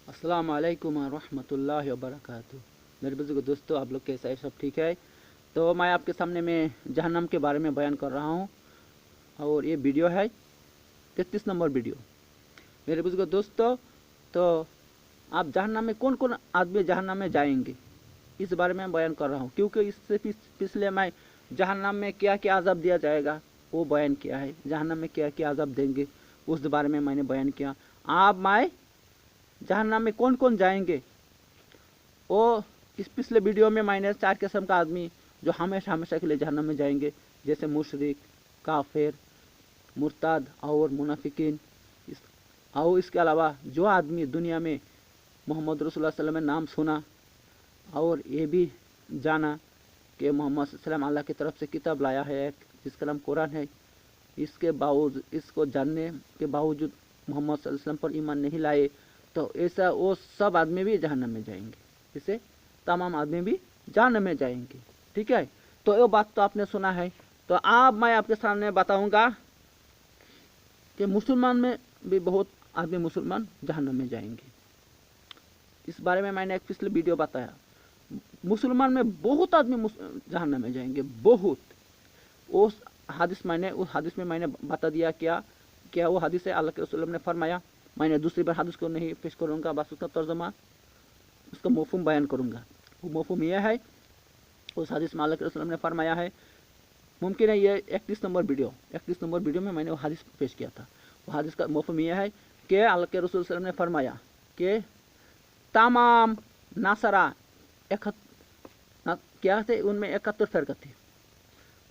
अस्सलाम वालेकुम रहमतुल्लाहि व बरकातुहू। मेरे बुजुर्ग दोस्तों, आप लोग कैसे हैं? सब ठीक है? तो मैं आपके सामने में जहन्नम के बारे में बयान कर रहा हूँ और ये वीडियो है 33 नंबर वीडियो। मेरे बुजुर्ग दोस्तों, तो आप जहन्नम में कौन कौन आदमी जहन्नम में जाएंगे इस बारे में बयान कर रहा हूँ, क्योंकि इससे पिछले मैं जहन्नम में क्या क्या अज़ाब दिया जाएगा वो बयान किया है। जहन्नम में क्या क्या अज़ाब देंगे उस बारे में मैंने बयान किया। आप मैं जहन्नम में कौन कौन जाएंगे वो इस पिछले वीडियो में मैंने 4 किस्म का आदमी जो हमेशा हमेशा के लिए जहन्नम में जाएंगे, जैसे मुशरिक, काफिर, मुर्ताद और मुनाफिकीन। और इसके अलावा जो आदमी दुनिया में मोहम्मद रसूलुल्लाह सल्लल्लाहु अलैहि वसल्लम में नाम सुना और ये भी जाना कि मोहम्मद सल्लल्लाहु अलैहि वसल्लम अल्लाह की तरफ से किताब लाया है एक, जिसका नाम कुरान है, इसके बावजूद इसको जानने के बावजूद मोहम्मद सल्लल्लाहु अलैहि वसल्लम पर ईमान नहीं लाए, तो ऐसा वो सब आदमी भी जहन्नम में जाएंगे। इसे तमाम आदमी भी जहन्नम में जाएंगे। ठीक है, तो ये बात तो आपने सुना है। तो अब मैं आपके सामने बताऊंगा कि मुसलमान में भी बहुत आदमी मुसलमान जहन्नम में जाएंगे। इस बारे में मैंने एक पिछले वीडियो बताया। मुसलमान में बहुत आदमी जहन्नम में जाएंगे, बहुत। उस हदीस में मैंने बता दिया क्या क्या वो हदीस है। अल्लाह के रसूल ने फरमाया, मैंने दूसरी बार हदीस को नहीं पेश करूँगा, बस उसका तर्जुमा, उसका मफ़हूम बयान करूँगा। वो मफ़हूम यह है, उस हदीस में अल्लाह के रसूल ने फरमाया है, मुमकिन है ये 31 नंबर वीडियो में मैंने वो हदीस पेश किया था। वो हदीस का मफ़हूम यह है कि अल्लाह के रसूल ने फरमाया कि तमाम नासरा क्या थे, उनमें 71 फ़िरक़े थे।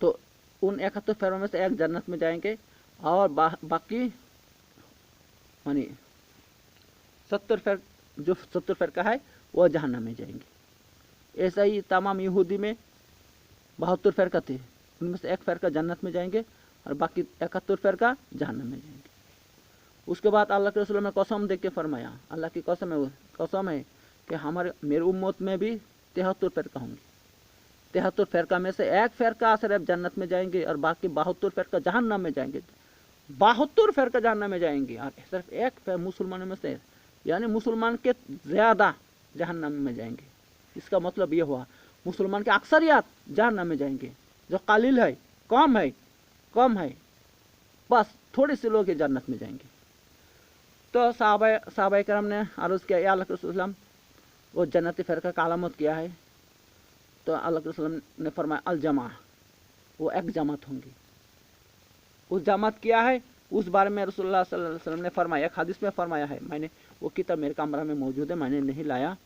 तो उन 71 फ़िरक़ों में से एक जन्नत में जाएंगे और बाकी मानी 70 फ़िरक़ा है वो जहन्नम में जाएंगे। ऐसा ही तमाम यहूदी में 72 फ़िरक़ा थे, उनमें से एक फ़िरक़ा जन्नत में जाएंगे और बाकी 71 फ़िरक़ा जहन्नम में जाएंगे। उसके बाद अल्लाह के रसूल ने कसम दे के फरमाया, अल्लाह की कसम है कि मेरे उम्मत में भी 73 फ़िरक़ा होंगे। 73 फ़िरक़ा में से एक फ़िरक़ा सिर्फ जन्नत में जाएंगे और बाकी 72 फ़िरक़ा जहन्नम में जाएंगे। 72 फ़िरक़ा जहन्नम में जाएंगे और सिर्फ एक मुसलमानों में से, यानी मुसलमान के ज़्यादा जहन्नम में जाएंगे। इसका मतलब ये हुआ मुसलमान के अक्सरियत जहन्नम में जाएंगे, जो कालिल है, कम है, बस थोड़े से लोग जन्नत में जाएंगे। तो सहाबा करम ने अर्ज़ किया, या अल्लाह के रसूल, वो जन्नती फ़िरक़ा का अलामत क्या है? तो अल्लाह के रसूल ने फरमाया, अल जमा, वो एक जमात होंगी। उस जमात क्या है उस बारे में रसूलुल्लाह सल्लल्लाहु अलैहि वसल्लम ने फरमाया, एक हदीस में फरमाया है। मैंने वो किताब मेरे कमरा में मौजूद है, मैंने नहीं लाया।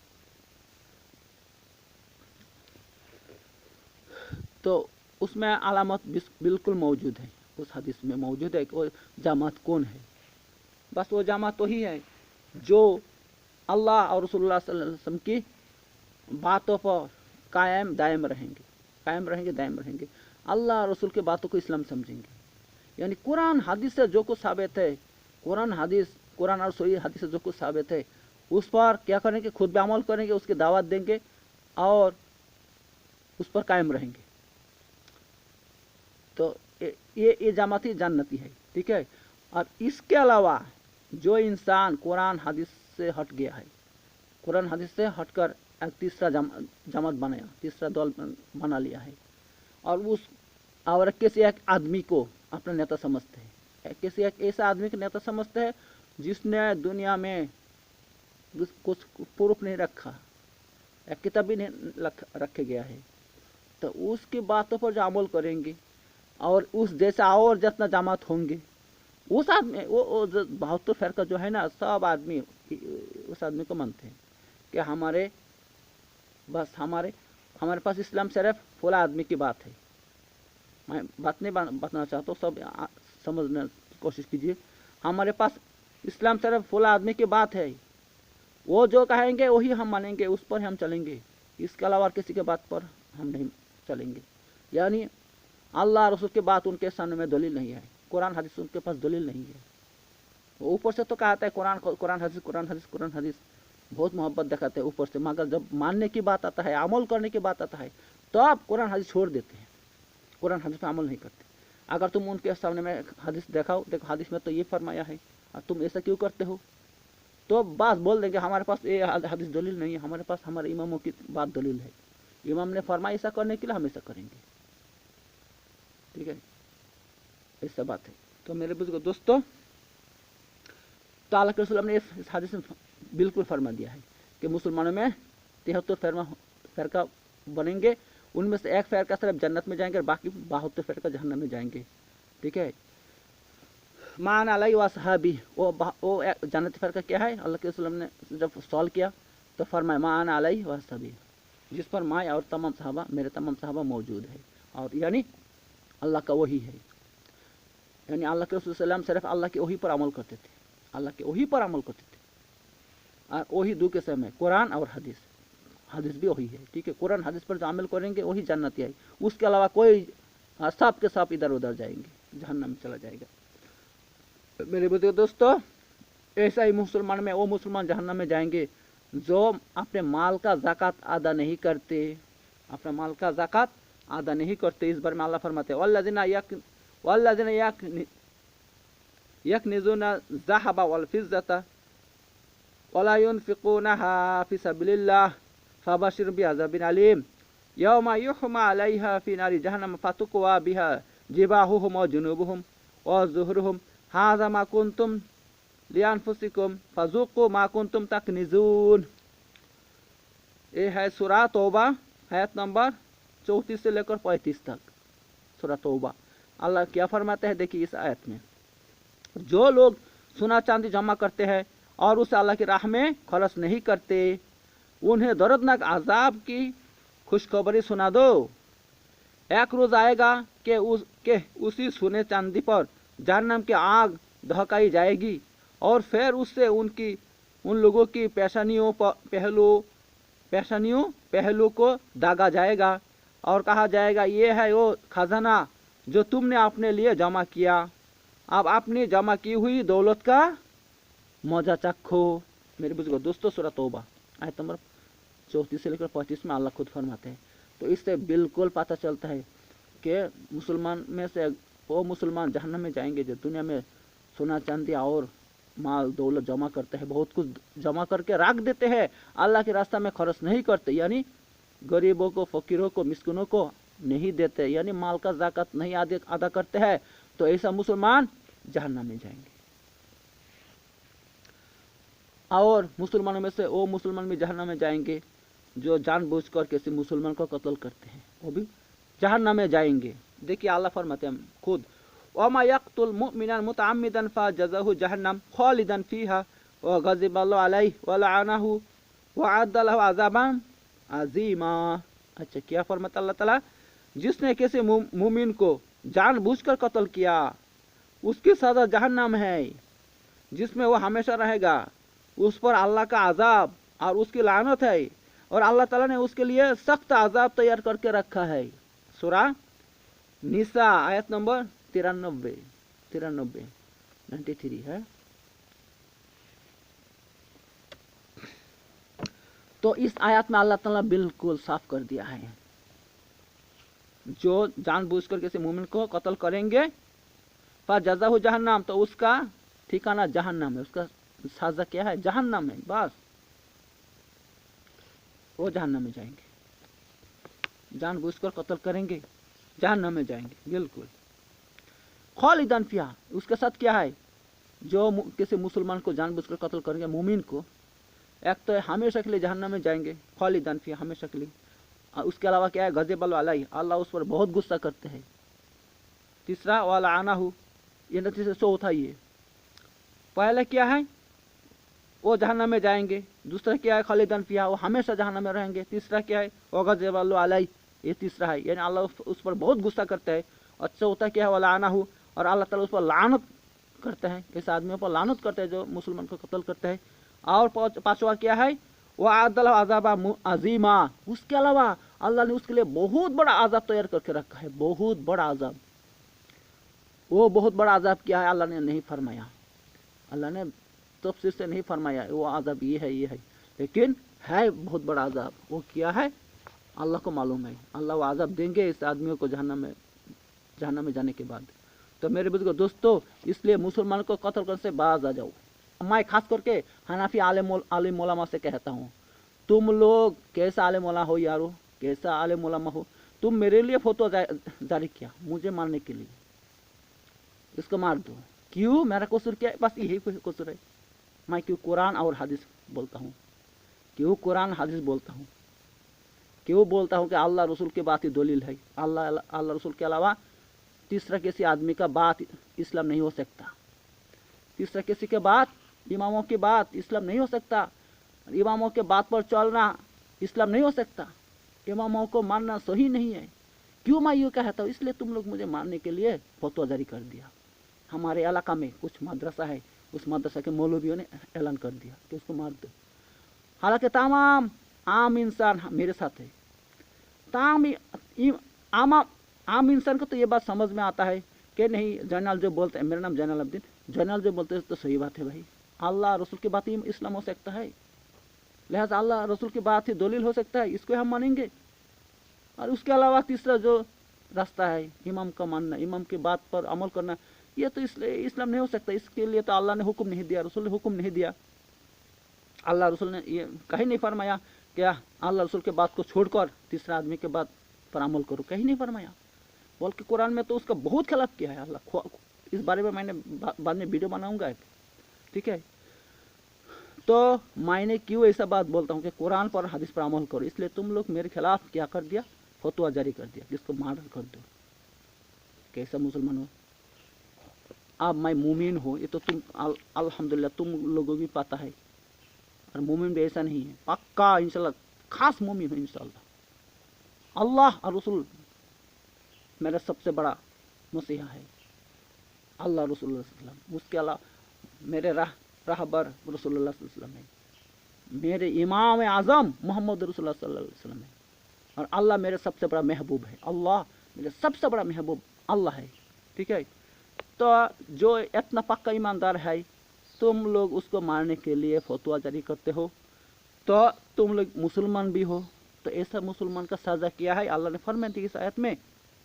तो उसमें अलामत बिल्कुल मौजूद है, उस हदीस में मौजूद है कि वो जमात कौन है। बस वो जमात तो ही है जो अल्लाह और रसूलुल्लाह सल्लल्लाहु अलैहि वसल्लम की बातों पर कायम दायम रहेंगे। अल्लाह रसूल की बातों को इस्लाम समझेंगे। यानी कुरान हदीस से जो कुछ साबित है, कुरान और सही हदीस से जो कुछ साबित है, उस पर क्या करेंगे? खुद भी अमल करेंगे, उसकी दावत देंगे और उस पर कायम रहेंगे। तो ये जमाती जन्नती है। ठीक है, और इसके अलावा जो इंसान कुरान हदीस से हट गया है, कुरान हदीस से हटकर एक तीसरा जमात बनाया, तीसरा दल बना लिया है, और किसी एक आदमी को अपना नेता समझते हैं, किसी एक ऐसा आदमी को नेता समझते हैं जिसने दुनिया में कुछ प्रूफ नहीं रखा, एक किताब भी नहीं रखे गया है, तो उसकी बातों पर जो अमल करेंगे और उस जैसा और जितना जमात होंगे, उस आदमी वो 72 फ़िरक़ा जो है ना, सब आदमी उस आदमी को मानते हैं कि हमारे पास इस्लाम सिर्फ फला आदमी की बात है। मैं बात नहीं बताना चाहता हूँ, सब समझने की कोशिश कीजिए। हमारे पास इस्लाम सिर्फ फला आदमी की बात है, वो जो कहेंगे वही हम मानेंगे, उस पर हम चलेंगे, इसके अलावा किसी के बात पर हम नहीं चलेंगे। यानी अल्लाह रसूल की बात उनके सामने में दलील नहीं है, कुरान हदीस उनके पास दलील नहीं है। ऊपर से तो कहता है कुरान हदीस बहुत मोहब्बत दिखाते हैं ऊपर से, मगर जब मानने की बात आता है, अमल करने की बात आता है, तो आप कुरान हदीस छोड़ देते हैं, कुरान हदीस पर अमल नहीं करते। अगर तुम उनके सामने में हदीस देखो हदीस में तो ये फरमाया है और तुम ऐसा क्यों करते हो, तो बात बोल देंगे हमारे पास ये हदीस दलील नहीं है, हमारे पास हमारे इमामों की बात दलील है, इमाम ने फरमाया ऐसा करने के लिए हम ऐसा करेंगे। ठीक है, ऐसा बात है। तो मेरे बुजुर्ग दोस्तों, तो अल्लाह के रसूल ने इस हदीस में बिल्कुल फरमा दिया है कि मुसलमानों में 73 फ़िरका बनेंगे, उनमें से एक फ़िरका सिर्फ जन्नत में जाएंगे और बाकी 72 फ़िरका जहन्नम में जाएंगे। ठीक है, मान अलई व सहाबी, वो जन्नती फ़िरका क्या है? अल्लाह के रसूल ने जब सवाल किया तो फरमाया मान अलई व सहाबी, जिस पर मैं और तमाम सहाबा, मेरे तमाम सहाबा मौजूद है। और यानी अल्लाह का वही है, यानी अल्लाह के रसूल सल्लल्लाहु अलैहि वसल्लम सिर्फ अल्लाह के वही पर अमल करते थे, अल्लाह के वही पर अमल करते थे। और वही दो किस्म है, कुरान और हदीस, हदीस भी वही है। ठीक है, कुरान हदीस पर जो अमल करेंगे वही जन्नती है, उसके अलावा कोई सांप के सांप इधर उधर जाएंगे, जहन्नम में चला जाएगा। मेरे बुजुर्ग दोस्तों, ऐसा ही मुसलमान में वो मुसलमान जहन्नम में जाएंगे जो अपने माल का ज़कात अदा नहीं करते, अपने माल का ज़कात अदा नहीं करते। इस बारे में अल्लाह फरमाते हैं वल्लज़ीना यकनिज़ूना ज़हबा वल फिज़्ज़ता वला युनफ़िक़ूनहा फ़ी सबिलिल्लाह फ़बशिरहुम बिअज़ाबिन अलीम यौमा युहमा अलैहा फ़ी नारि जहन्नम फ़तुक्वा बिहा जिबाहुहुम व जुनूबुहुम व ज़ुहुरुहुम हाज़ा मा कुन्तुम लिअन्फुसिकुम फ़ज़ूक़ू मा कुन्तुम तकनिज़ून। ये है सूरा तौबा, आयत नंबर 34 से लेकर 35 तक, सूरा तौबा। अल्लाह क्या फरमाते हैं, देखिए इस आयत में, जो लोग सोना चांदी जमा करते हैं और उसे अल्लाह की राह में खर्च नहीं करते, उन्हें दर्दनाक अजाब की खुशखबरी सुना दो। एक रोज आएगा कि उसी सोने चांदी पर जहन्नम की आग दहकाई जाएगी और फिर उससे उन लोगों की पहलू को दागा जाएगा और कहा जाएगा ये है वो खजाना जो तुमने अपने लिए जमा किया, अब अपनी जमा की हुई दौलत का मजा चखो। मेरे बुजुर्गों दोस्तों, सूरा तौबा आयत नंबर 34 से लेकर 35 में अल्लाह खुद फरमाते हैं। तो इससे बिल्कुल पता चलता है कि मुसलमान में से वो मुसलमान जहन्नम में जाएंगे जो दुनिया में सोना चांदी और माल दौलत जमा करते हैं, बहुत कुछ जमा करके रख देते हैं, अल्लाह के रास्ते में खर्च नहीं करते, यानी गरीबों को, फकीरों को, मिस्किनों को नहीं देते, यानी माल का ज़कात नहीं अदा करते हैं, तो ऐसा मुसलमान जहन्नम में जाएंगे। और मुसलमानों में से वो मुसलमान भी जहन्नम में जाएंगे जो जानबूझकर किसी मुसलमान को कत्ल करते हैं, वो भी जहन्नम में जाएंगे। देखिए अल्लाह फरमाते हैं खुद, वमा यक़्तुल मुमिनन मुतअम्मिदन फजज़ाहु जहन्नम खालिदन फीहा व गज़िब अल्लाहु अलैहि व लअनहु व अद्दा लहु अज़ाबन अज़ीमा। अच्छा, क्या फरमाता अल्लाह ताला, जिसने किसी मुमिन को जानबूझकर कत्ल किया उसकी सज़ा जहन्नम है जिसमें वो हमेशा रहेगा, उस पर अल्लाह का अजाब और उसकी लानत है, और अल्लाह ताला ने उसके लिए सख्त अजाब तैयार करके रखा है। सूरा निसा आयत नंबर 93 है। तो इस आयत में अल्लाह ताला बिल्कुल साफ कर दिया है, जो जानबूझकर किसी मोमिन को कत्ल करेंगे फजज़ाहु जहन्नम, तो उसका ठिकाना जहन्नम है, उसका सज़ा क्या है, जहन्नम है, बस वो जहन्नम में जाएंगे। जानबूझकर कत्ल करेंगे, जहन्नम में जाएंगे बिल्कुल। खालिदन फिहा, उसके साथ क्या है, जो किसी मुसलमान को जानबूझकर कत्ल करेंगे, मुमिन को, एक तो हमेशा के लिए जहन्नम में जाएंगे, खालिदन फिहा, हमेशा के लिए। उसके अलावा क्या है, गज़िब अलैहि, अल्लाह उस पर बहुत गुस्सा करते हैं। तीसरा व लअनहु, ये नतीजे चौथा ये, पहले क्या है, वो जहन्नम में जाएंगे, दूसरा क्या है खालिदन फिहा, वो हमेशा जहन्नम में रहेंगे, तीसरा क्या है व गज़िब अलैहि, ये तीसरा है, यानी अल्लाह उस पर बहुत गुस्सा करता है। और चौथा क्या है व लअनहु, और अल्लाह ताला उस पर लानत करते हैं, इस आदमियों पर लानत करते हैं जो मुसलमान को कत्ल करते हैं। और पांचवा क्या है, वह अद्दा लहु अज़ाबन अज़ीमा, उसके अलावा अल्लाह ने उसके लिए बहुत बड़ा अजाब तैयार करके रखा है, बहुत बड़ा अजाब। वो बहुत बड़ा अजाब क्या है अल्लाह ने नहीं फरमाया, अल्लाह ने तफसीर से नहीं फरमाया वो अजाब ये है, लेकिन है बहुत बड़ा अजाब। वो क्या है अल्लाह को मालूम है, अल्लाह वो अजाब देंगे इस आदमियों को जहन्नम में जाने के बाद। तो मेरे बुजुर्ग दोस्तों, इसलिए मुसलमान को कत्ल करने से बाज आ जाओ, मैं खास करके हनाफी आलिम उलमा से कहता हूँ, तुम लोग कैसा आलिम उलमा हो यारो, कैसा आलिम उलमा हो, तुम मेरे लिए फोटो जारी किया मुझे मारने के लिए, इसको मार दो। क्यों? मेरा कसूर क्या है? बस यही कसूर है। मैं क्यों कुरान और हदीस बोलता हूँ, क्यों कुरान हदीस बोलता हूँ, क्यों बोलता हूँ कि अल्लाह रसूल की बात ही दलील है। अल्लाह रसूल के अलावा तीसरा किसी आदमी का बात इस्लाम नहीं हो सकता। तीसरा किसी के बात, इमामों की बात इस्लाम नहीं हो सकता। इमामों के बात पर चलना इस्लाम नहीं हो सकता। इमामों को मानना सही नहीं है। क्यों मैं यूँ कहता हूँ? इसलिए तुम लोग मुझे मारने के लिए फतवा जारी कर दिया। हमारे इलाका में कुछ मदरसा है, उस मदरसा के मौलवियों ने ऐलान कर दिया कि उसको मार दो। हालांकि तमाम आम इंसान मेरे साथ है। आम इंसान को तो ये बात समझ में आता है कि नहीं, जैनल जो बोलते हैं, मेरा नाम जैनल अब्दीन, जैनल जो बोलते हैं तो सही बात है भाई, अल्लाह रसूल की बात ही इस्लाम हो सकता है, लिहाजा अल्लाह रसूल की बात ही दलील हो सकता है, इसको हम मानेंगे। और उसके अलावा तीसरा जो रास्ता है इमाम का मानना, इमाम की बात पर अमल करना, ये तो इस्लाम नहीं हो सकता। इसके लिए तो अल्लाह ने हुक्म नहीं दिया, रसूल ने हुक्म नहीं दिया। अल्लाह रसूल ने ये कहीं नहीं फरमाया क्या अल्लाह रसूल के बात को छोड़कर तीसरा आदमी के बात पर अमल करो, कहीं नहीं फरमाया। बल्कि कुरान में तो उसका बहुत खिलाफ किया है अल्लाह। इस बारे में मैंने बाद में वीडियो बनाऊंगा एक, ठीक है। तो मैंने क्यों ऐसा बात बोलता हूँ कि कुरान पर हदीस पर अमल करो, इसलिए तुम लोग मेरे खिलाफ क्या कर दिया, फतवा जारी कर दिया, जिसको मर्डर कर दो। कैसा मुसलमान हो अब? मैं मुमिन हूँ, ये तो तुम अल्हम्दुलिल्लाह तुम लोगों भी पता है। और मुमिन भी ऐसा नहीं है, पक्का इंशाल्लाह खास मुमिन हूँ इंशाल्लाह। अल्लाह और रसूल मेरा सबसे बड़ा मसीहा है, अल्लाह रसूलुल्लाह सल्लल्लाहु अलैहि वसल्लम। उसके अलावा मेरे राहबर रसूलुल्लाह सल्लल्लाहु अलैहि वसल्लम है, मेरे इमाम आज़म मोहम्मद रसूलुल्लाह सल्लल्लाहु अलैहि वसल्लम है। और अल्लाह मेरे सबसे बड़ा महबूब है, अल्लाह मेरे सबसे बड़ा महबूब अल्लाह है, ठीक है। तो जो इतना पक्का ईमानदार है, तुम लोग उसको मारने के लिए फतवा जारी करते हो, तो तुम लोग मुसलमान भी हो, तो ऐसा मुसलमान का सजा किया है अल्लाह ने फरमाया थी इस आयत में,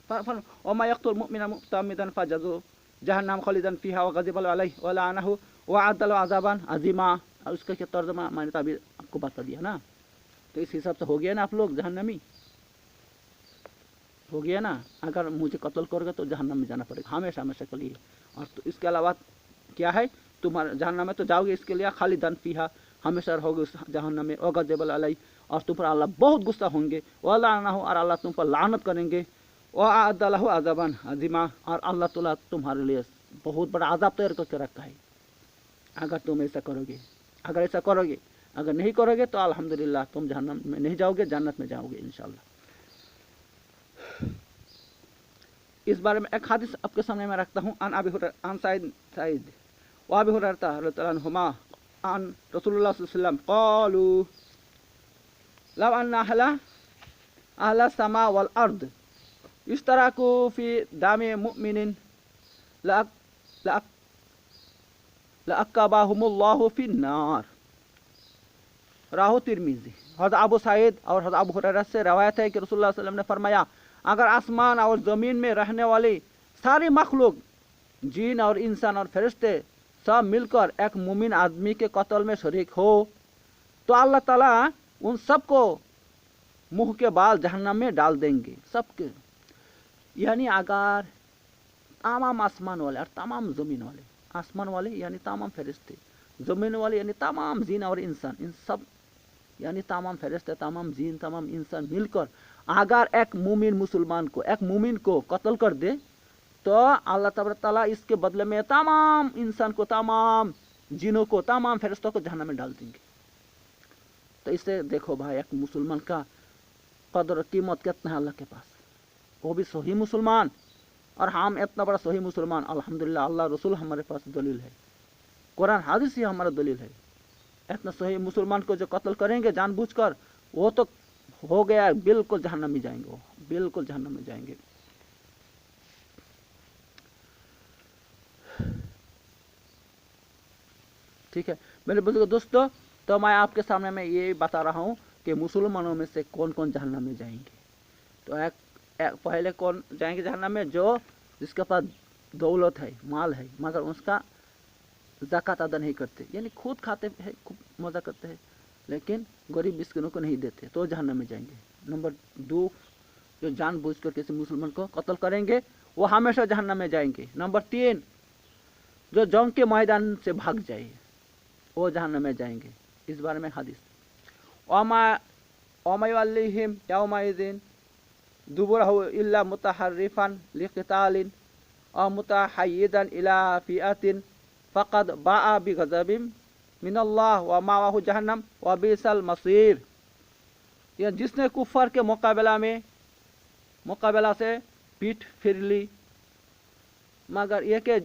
वमा यक़्तुल मुमिना मुतअम्मिदन फजज़ाओहु जहन्नम खालिदन फीहा व गज़िब अलैहि व लअनहु व अ'द्द लहु अज़ाबन अज़ीमा। और उसका क्या तर्जुमा मैंने तो अभी आपको बता दिया ना। तो इस हिसाब से हो गया ना, आप लोग जहन्नमी हो गया ना। अगर मुझे कत्ल करोगे तो जहन्नम में जाना पड़ेगा हमेशा हमेशा के लिए। और तो इसके अलावा क्या है, तुम्हारे जहन्नम में तो जाओगे, इसके लिए खालिदन फीहा हमेशा रहोगे उस जहन्नम में, व गज़िब अलैहि और तुम पर अल्लाह बहुत गुस्सा होंगे, व लअनहु और अल्लाह तुम पर लानत करेंगे, व अ'द्द लहु अज़ाबन अज़ीमा और अल्लाह ताला तुम्हारे लिए बहुत बड़ा अज़ाब तैयार करके रखा है अगर तुम ऐसा करोगे। अगर ऐसा करोगे, अगर नहीं करोगे तो अल्हम्दुलिल्लाह तुम जहन्नम में नहीं जाओगे, जन्नत में जाओगे इंशाअल्लाह। इस बारे में एक हदीस आपके सामने मैं रखता हूँ। अन सईद व अबी हुरैरा रज़ियल्लाहु अन्हुमा अन रसूलुल्लाह सल्लल्लाहु अलैहि वसल्लम क़ालू लव अन्ना अहला समा वल अर्द इश्तरकू फी दामि मुमिनिन लअक्कबाहुमुल्लाहु फिन्नार। राहु तिरमिज़ी। हज़रत अबू सईद और हज़रत अबू हुरैरा से रवायत है कि रसूलुल्लाह सल्लल्लाहु अलैहि वसल्लम ने फरमाया, अगर आसमान और ज़मीन में रहने वाली सारी मखलूक, जीन और इंसान और फरिश्ते सब मिलकर एक मुमिन आदमी के कत्ल में शरीक हो, तो अल्लाह ताला उन सबको मुंह के बाल जहन्नम में डाल देंगे, सबके। यानी अगर तमाम आसमान वाले और तमाम ज़मीन वाले, आसमान वाले यानी तमाम फरिश्ते, ज़मीन वाले यानी तमाम जीन और इंसान, इन सब यानी तमाम फरिश्ते, तमाम जीन, तमाम इंसान मिलकर अगर एक मुमिन मुसलमान को, एक मुमिन को कत्ल कर दे, तो अल्लाह तबारक ताला इसके बदले में तमाम इंसान को, तमाम जिनों को, तमाम फरिश्तों को जहन्नम में डाल देंगे। तो इससे देखो भाई, एक मुसलमान का कदर कीमत कितना है अल्लाह के पास, वो भी सही मुसलमान। और हम इतना बड़ा सही मुसलमान, अल्हम्दुलिल्लाह अल्लाह रसूल हमारे पास दलील है, कुरान हदीस ही हमारा दलील है। इतना सही मुसलमान को जो कत्ल करेंगे जानबूझकर, वो तो हो गया, बिल्कुल जहन्नम में जाएंगे, वो बिल्कुल जहन्नम में जाएंगे। ठीक है मेरे बुजुर्ग दोस्तों, तो मैं आपके सामने मैं ये बता रहा हूँ कि मुसलमानों में से कौन कौन जहन्नम में जाएंगे। तो एक पहले कौन जाएंगे जहन्नम में? जो जिसके पास दौलत है, माल है, मगर उसका ज़कात अदा नहीं करते, यानी खुद खाते हैं, खूब मज़ा करते हैं, लेकिन गरीब मिस्किनों को नहीं देते, तो जहन्नम में जाएंगे। नंबर 2, जो जानबूझकर किसी मुसलमान को कत्ल करेंगे वो हमेशा जहन्नम में जाएंगे। नंबर 3, जो जंग के मैदान से भाग जाए वो जहन्नम में जाएंगे। इस बारे में हदीस वमयुअल्लिहिम यौमइज़िन दुबुरहु इल्ला मुतहर्रिफन लिक़ितालिन औ मुतहय्यिज़न इला फ़िअतिन फ़क़द बाअ बिग़ज़बिन मिनल्लाह व मावाहु जहन्नम व बि'सल मसीर। या जिसने कुफ़र के मुकाबला से पीठ फिर ली मगर ये के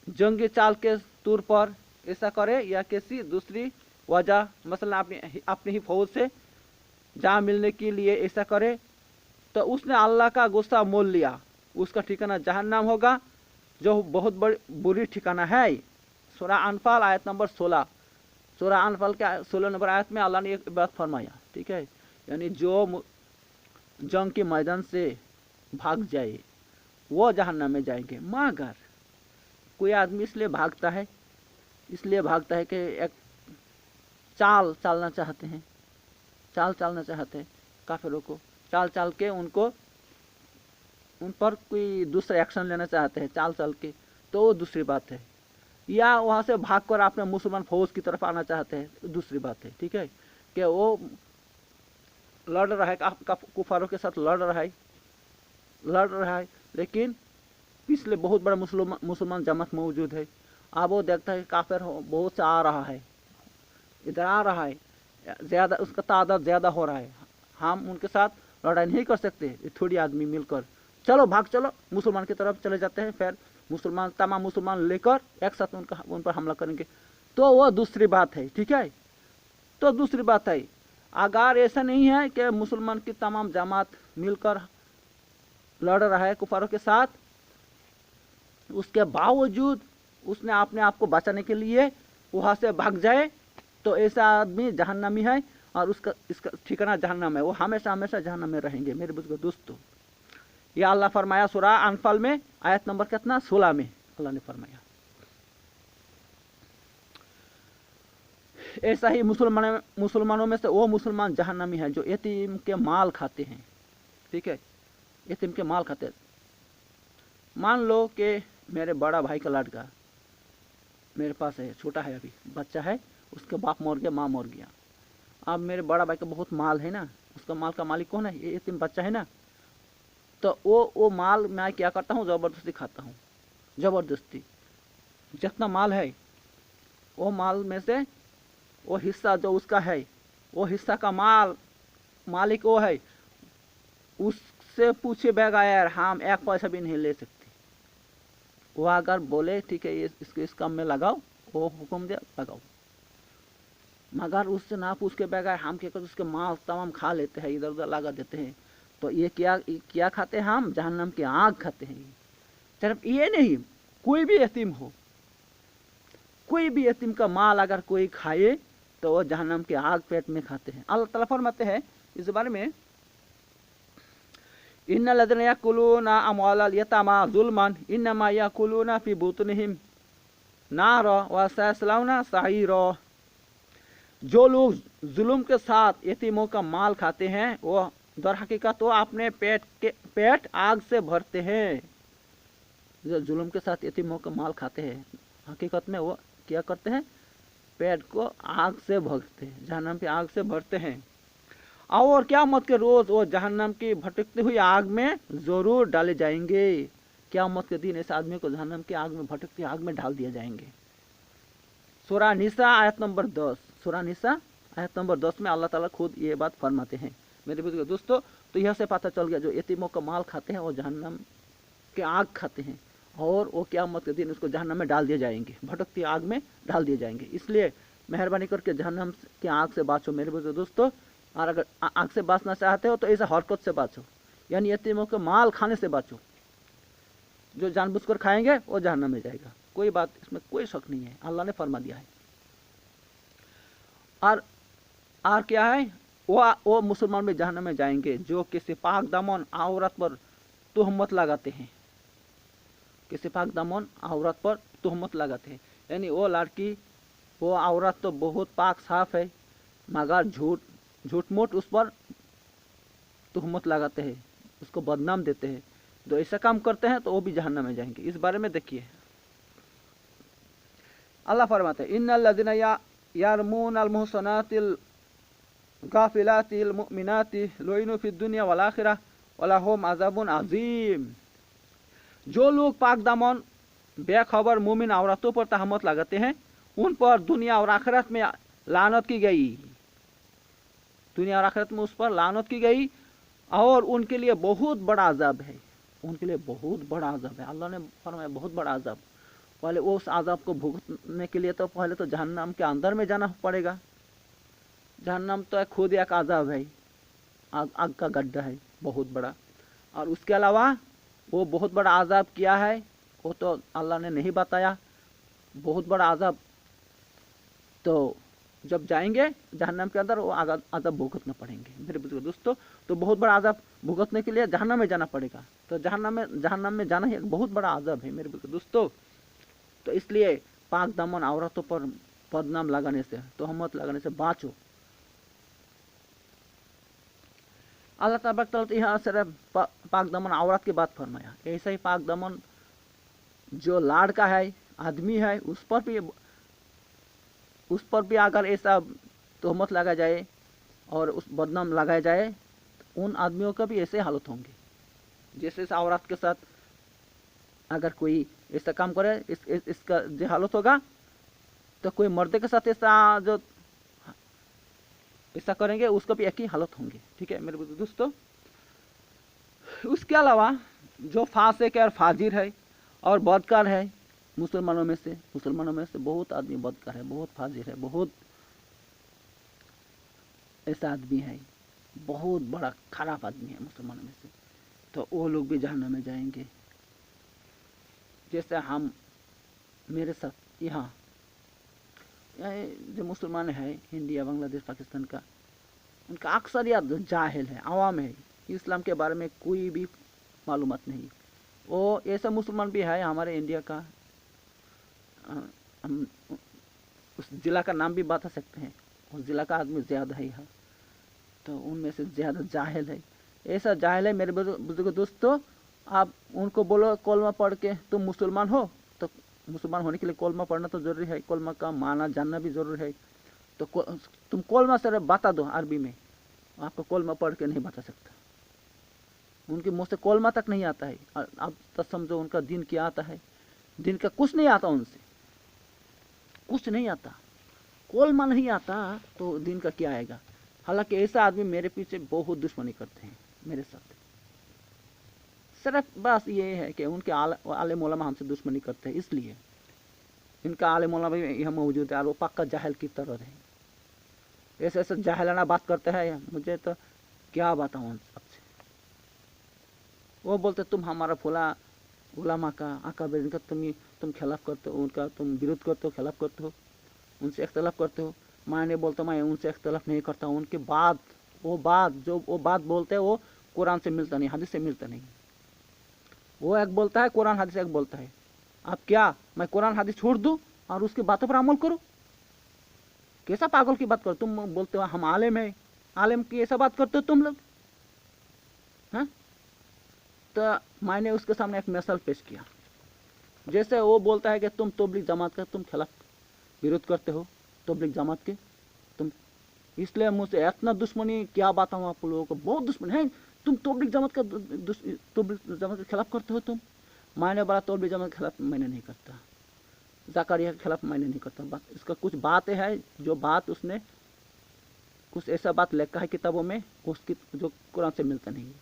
जंगी चाल के तौर पर ऐसा करे या किसी दूसरी वजह मसलन अपनी ही फौज से जा मिलने के लिए ऐसा करे, तो उसने अल्लाह का गुस्सा मोल लिया, उसका ठिकाना जहन्नम होगा जो बहुत बुरी ठिकाना है। सूरह अनफाल आयत नंबर 16। सूरह अनफाल के 16 नंबर आयत में अल्लाह ने एक बात फरमाया, ठीक है, यानी जो जंग के मैदान से भाग जाए वो जहन्नम में जाएंगे। मगर कोई आदमी इसलिए भागता है कि एक चाल चलना चाहते हैं काफिरों को, चाल के उन पर कोई दूसरा एक्शन लेना चाहते हैं चाल के, तो वो दूसरी बात है। या वहाँ से भागकर अपने मुसलमान फौज की तरफ आना चाहते हैं, दूसरी बात है, ठीक है, कि वो लड़ रहा है कुफारों के साथ लड़ रहा है, लेकिन पिछले बहुत बड़ा मुसलमान जमात मौजूद है। अब वो देखता है काफिर बहुत से आ रहा है, इधर आ रहा है, ज़्यादा उसका तादाद ज़्यादा हो रहा है, हम उनके साथ लड़ाई नहीं कर सकते, थोड़ी आदमी मिलकर चलो मुसलमान की तरफ चले जाते हैं, फिर तमाम मुसलमान लेकर एक साथ उन पर हमला करेंगे, तो वो दूसरी बात है, ठीक है। तो दूसरी बात है, अगर ऐसा नहीं है कि मुसलमान की तमाम जमात मिलकर लड़ रहा है कुफारों के साथ, उसके बावजूद उसने अपने आप को बचाने के लिए वहाँ से भाग जाए, तो ऐसा आदमी जहन्नमी है और इसका ठिकाना जहन्नम है, वो हमेशा जहन्नम में रहेंगे। मेरे बुजुर्ग दोस्तों, यह अल्लाह फरमाया सूरह अनफाल में आयत नंबर कितना 16 में अल्लाह ने फरमाया। ऐसा ही मुसलमानों में से वो मुसलमान जहन्नमी है जो यतीम के माल खाते हैं, ठीक है, यतीम के माल खाते हैं। मान लो कि मेरे बड़ा भाई का लड़का मेरे पास है, छोटा है, अभी बच्चा है, उसके बाप मर गया, माँ मर गया। अब मेरे बड़ा भाई का बहुत माल है ना, उसका माल का मालिक कौन है? ये यतीम बच्चा है ना। तो वो माल मैं क्या करता हूँ, ज़बरदस्ती खाता हूँ, ज़बरदस्ती। जितना माल है वो माल में से वो हिस्सा जो उसका है, वो हिस्सा का मालिक वो है, उससे पूछे बगैर यार हम एक पैसा भी नहीं ले सकते। वो अगर बोले ठीक है इसको इस काम में लगाओ, वो हुक्म दे लगाओ, मगर उससे ना पूछ के बगैर हम क्या करते उसके माल तमाम खा लेते हैं, इधर उधर लगा देते हैं। तो ये क्या खाते हैं हम? जहन्नम की आग खाते हैं। सिर्फ ये नहीं, कोई भी यतीम हो, कोई भी यतीम का माल अगर कोई खाए तो वो जहन्नम की आग पेट में खाते हैं। अल्लाह ताला फरमाते हैं इस बारे में, इन्नल लज़ीना याकुलूना अमवालल यतामा ज़ुल्मन इन्नमा याकुलूना फी बुतुनिहिम नारा व सयस्लौना सईरा। जो लोग जुल्म के साथ यतीमों का माल खाते हैं वो दर हकीकत वो अपने पेट आग से भरते हैं। जो जुल्म के साथ यतीमों का माल खाते हैं, हकीकत में वो क्या करते हैं? पेट को आग से भरते हैं, जहन्नम की आग से भरते हैं। और क़यामत के रोज़ वो जहन्नम की भटकती हुई आग में ज़रूर डाले जाएंगे। क़यामत के दिन ऐसे आदमी को जहन्नम की आग में, भटकती आग में डाल दिया जाएंगे। सूरह निसा आयत नंबर 10, सूरह निसा आयत नंबर 10 में अल्लाह ताला खुद ये बात फरमाते हैं। मेरे बुजुर्ग दोस्तों, तो यह से पता चल गया जो यतीमों का माल खाते हैं वो जहन्नम के आग खाते हैं, और वो क़यामत के दिन उसको जहन्नम में डाल दिए जाएंगे, भटकती आग में डाल दिए जाएंगे। इसलिए मेहरबानी करके जहन्नम की आग से बचो मेरे बुजुर्ग दोस्तों। और अगर आग से बचना चाहते हो तो ऐसा हरकत से बचो, यानी यतीमों के माल खाने से बचो। जो जानबूझकर खाएंगे वो जहन्नम में जाएगा, कोई बात इसमें कोई शक नहीं है, अल्लाह ने फरमा दिया है। और क्या है, वो मुसलमान भी जहन्नम में जाएंगे जो किसी पाक दामन औरत पर तुहमत लगाते हैं, किसी पाक दामन औरत पर तुहमत लगाते हैं, यानी वो लड़की, वो औरत तो बहुत पाक साफ है, मगर झूठ मूठ उस पर तुहमत लगाते हैं, उसको बदनाम देते हैं। तो ऐसा काम करते हैं तो वो भी जहन्नम में जाएंगे। इस बारे में देखिए, अल्लाह फरमाते हैं, इन्नल लज़ीना यरमूनल मुहसनातिल गाफिलातिल मुमिनाति लुइनु फिद दुनिया वल आखिरह वलहुम अज़ाबुन अज़ीम। जो लोग पाक दामन बेखबर मोमिन औरतों पर तहमत लगाते हैं, उन पर दुनिया और आखिरत में लानत की गई, दुनिया और आखिरत में उस पर लानत की गई, और उनके लिए बहुत बड़ा अजाब है, उनके लिए बहुत बड़ा अजाब है। अल्लाह ने फरमाया बहुत बड़ा अजाब। पहले उस अजाब को भुगतने के लिए तो पहले तो जहन्नम के अंदर में जाना पड़ेगा। जहन्नम तो खुद एक अजाब है, आग का गड्ढा है बहुत बड़ा, और उसके अलावा वो बहुत बड़ा अजाब किया है वो तो अल्लाह ने नहीं बताया। बहुत बड़ा अजाब तो जब जाएंगे जहन्नम के अंदर वो अजाब भुगतना पड़ेंगे मेरे बुजुर्ग दोस्तों। तो बहुत बड़ा अजाब भुगतने के लिए जहन्नम में जाना पड़ेगा। तो जहन्नम में जाना ही एक बहुत बड़ा अजाब है मेरे बुजुर्ग दोस्तों। तो इसलिए पाक दामन औरतों पर बदनाम लगाने से, तोहमत लगाने से बाँचो। अल्लाह तबारक तआला यहाँ सिर्फ पाक दामन औरत की बात फरमाया, ऐसा ही पाक दामन जो लड़का है, आदमी है, उस पर भी अगर ऐसा तोहमत लगा जाए और उस बदनाम लगाया जाए, तो उन आदमियों का भी ऐसे हालत होंगे। जैसे इस औरत के साथ अगर कोई ऐसा काम करे, इसका जो हालत होगा, तो कोई मर्द के साथ ऐसा करेंगे उसका भी एक ही हालत होंगे। ठीक है मेरे दोस्तों। उसके अलावा जो फासिक है और फाजिर है और बदकार है, मुसलमानों में से बहुत आदमी बदकार है, बहुत फाजिर है, बहुत ऐसा आदमी है, बहुत बड़ा खराब आदमी है मुसलमानों में से, तो वो लोग भी जहन्नम में जाएंगे। जैसे हम मेरे साथ यहाँ जो मुसलमान है इंडिया, बांग्लादेश, पाकिस्तान का, उनका अक्सरियत जाहिल है, आवाम है, इस्लाम के बारे में कोई भी मालूमात नहीं। वो ऐसा मुसलमान भी है हमारे इंडिया का, हम उस ज़िला का नाम भी बता सकते हैं, उस ज़िला का आदमी ज़्यादा है यहाँ, तो उनमें से ज़्यादा जाहिल है। ऐसा जाहिल है मेरे बुजुर्ग दोस्तों। आप उनको बोलो कलमा पढ़ के तुम मुसलमान हो, तो मुसलमान होने के लिए कलमा पढ़ना तो ज़रूरी है, कलमा का माना जानना भी ज़रूरी है। तो तुम कलमा सिर्फ बता दो अरबी में, आपको कलमा पढ़ के नहीं बता सकता। उनके मुँह से कलमा तक नहीं आता है। आप तो समझो उनका दिन क्या आता है, दिन का कुछ नहीं आता, उनसे कुछ नहीं आता, कलमा नहीं आता तो दिन का क्या आएगा। हालांकि ऐसा आदमी मेरे पीछे बहुत दुश्मनी करते हैं मेरे साथ। सिर्फ बस ये है कि उनके आले मौलामा हमसे दुश्मनी करते हैं, इसलिए इनका आले मौलामा भी यहाँ मौजूद है और वो पक्का जाहिल की तरह है। ऐसे ऐसे जाहिलाना बात करते हैं, मुझे तो क्या बताऊँ आपसे। वो बोलते तुम हमारा फुला उलामा का अकाबिर इनका तुम खिलाफ करते हो, उनका तुम विरोध करते हो, खिलाफ करते हो, उनसे इख्तलाफ करते हो। मैं नहीं बोलता, मैं उनसे इख्तलाफ नहीं करता। उनके बाद वो बात बोलते हैं वो कुरान से मिलता नहीं, हदीस से मिलता नहीं। वो एक बोलता है कुरान हदीस, एक बोलता है। अब क्या मैं कुरान हदीस छोड़ दूँ और उसकी बातों पर अमल करूँ? कैसा पागल की बात करो। तुम बोलते हो हम आलिम है, आलिम की ऐसा बात करते हो तुम लोग, हाँ? तो मैंने उसके सामने एक मिसाल पेश किया। जैसे वो बोलता है कि तुम तबलीग जमात का तुम खिलाफ विरोध करते हो, तबलीग जमात के तुम, इसलिए मुझसे इतना दुश्मनी क्या बताऊँ आप लोगों को, बहुत दुश्मनी है। तुम तबलीग जमात के खिलाफ करते हो तुम। मैंने बोला तबलीग जमात के खिलाफ मैंने नहीं करता, ज़कारिया के खिलाफ मैंने नहीं करता। बात इसका कुछ बातें है, जो बात उसने कुछ ऐसा बात लिखा है किताबों में उसकी जो कुरान से मिलता नहीं है,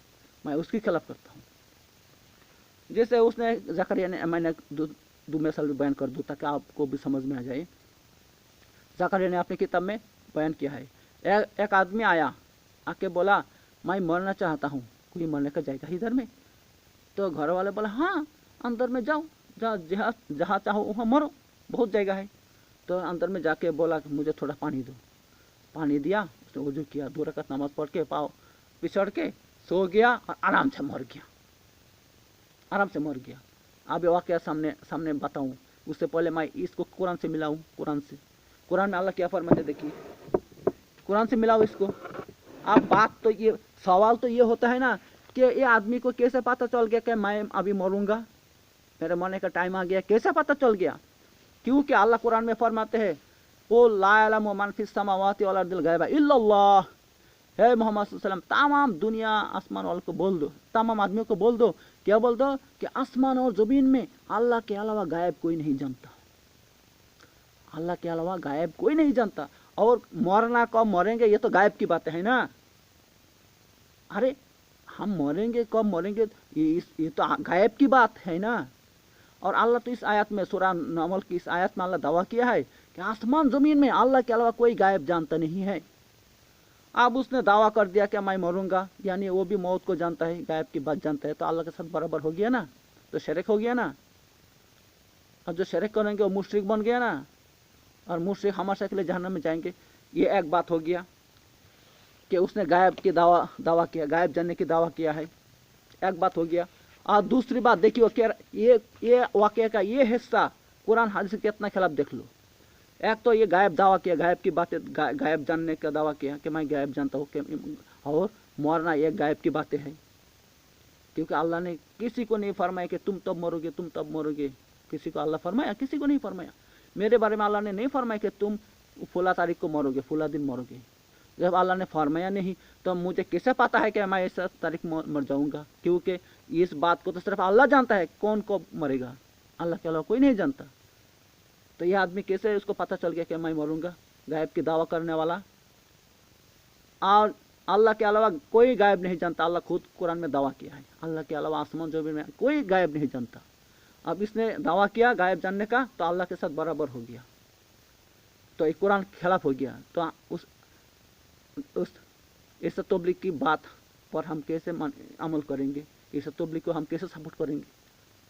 मैं उसके खिलाफ करता हूँ। जैसे उसने ज़कारिया ने, मैंने दो मिसाल भी बयान कर दूँ ताकि आपको भी समझ में आ जाए। ज़कारिया ने अपनी किताब में बयान किया है, एक आदमी आया, आके बोला मैं मरना चाहता हूँ, कोई मरने का जाएगा इधर में? तो घर वाले बोला हाँ अंदर में जाओ, जहाँ चाहो वहाँ मरो, बहुत जगह है। तो अंदर में जाके बोला कि मुझे थोड़ा पानी दो। पानी दिया, उसने वजू किया, 2 रकात नमाज पढ़ के पाँव पिछड़ के सो गया और आराम से मर गया, आराम से मर गया। अब वाक़या सामने बताऊँ उससे पहले मैं इसको कुरान से मिलाऊं। कुरान से, कुरान में अल्लाह क्या फरमाते देखिए, कुरान से मिलाओ इसको। अब बात तो ये, सवाल तो ये होता है ना कि ये आदमी को कैसे पता चल गया कि मैं अभी मरूंगा, मेरे मरने का टाइम आ गया, कैसे पता चल गया? क्योंकि अल्लाह कुरान में फरमाते हैं, ओ ला यअलमु मन फिस समावाति वल अर्दिल गैबा इल्लल्लाह। हे मोहम्मद सल्लल्लाहु अलैहि वसल्लम, तमाम दुनिया आसमान वालों को बोल दो, तमाम आदमियों को बोल दो, क्या बोल दो कि आसमान और जमीन में अल्लाह के अलावा गायब कोई नहीं जानता, अल्लाह के अलावा गायब कोई नहीं जानता। और मरना कब मरेंगे ये तो गायब की बात है ना। अरे हम मरेंगे कब मरेंगे ये तो गायब की बात है ना। और अल्लाह तो इस आयत में, सूरह नमल की इस आयत में अल्लाह दावा किया है कि आसमान जमीन में अल्लाह के अलावा कोई गायब जानता नहीं है। अब उसने दावा कर दिया कि मैं मरूंगा, यानी वो भी मौत को जानता है, गायब की बात जानता है, तो अल्लाह के साथ बराबर हो गया ना, तो शरीक हो गया ना। और जो शरीक करेंगे वो मुशरिक बन गया ना, और मुशरिक हमेशा के लिए जहन्नम में जाएंगे। ये एक बात हो गया कि उसने गायब की दावा किया, गायब जानने की दावा किया है, एक बात हो गया। और दूसरी बात देखिए, ये वाक़या का ये हिस्सा कुरान हदीस के कितना खिलाफ देख लो। एक तो ये गायब दावा किया, गायब की बातें, गायब जानने का दावा किया कि मैं गायब जानता हूँ, और मरना ये गायब की बातें हैं। क्योंकि अल्लाह ने किसी को नहीं फरमाया कि तुम तब मरोगे, तुम तब मरोगे। किसी को अल्लाह फरमाया? किसी को नहीं फरमाया। मेरे बारे में अल्लाह ने नहीं फरमाया कि तुम फुला तारीख को मरोगे, फुला दिन मरोगे। जब अल्लाह ने फरमाया नहीं तो मुझे कैसे पता है कि मैं इस तारीख मर जाऊंगा? क्योंकि इस बात को तो सिर्फ अल्लाह जानता है, कौन को मरेगा, अल्लाह के अलावा कोई नहीं जानता। तो यह आदमी कैसे उसको पता चल गया कि मैं मरूंगा? गायब की दावा करने वाला। और अल्लाह के अलावा कोई गायब नहीं जानता, अल्लाह खुद कुरान में दावा किया है, अल्लाह के अलावा आसमान जमीन में कोई गायब नहीं जानता। अब इसने दावा किया गायब जानने का, तो अल्लाह के साथ बराबर हो गया, तो एक कुरान के खिलाफ हो गया। तो इस तबलीग की बात पर हम कैसे अमल करेंगे? इस तबलीग को हम कैसे सपोर्ट करेंगे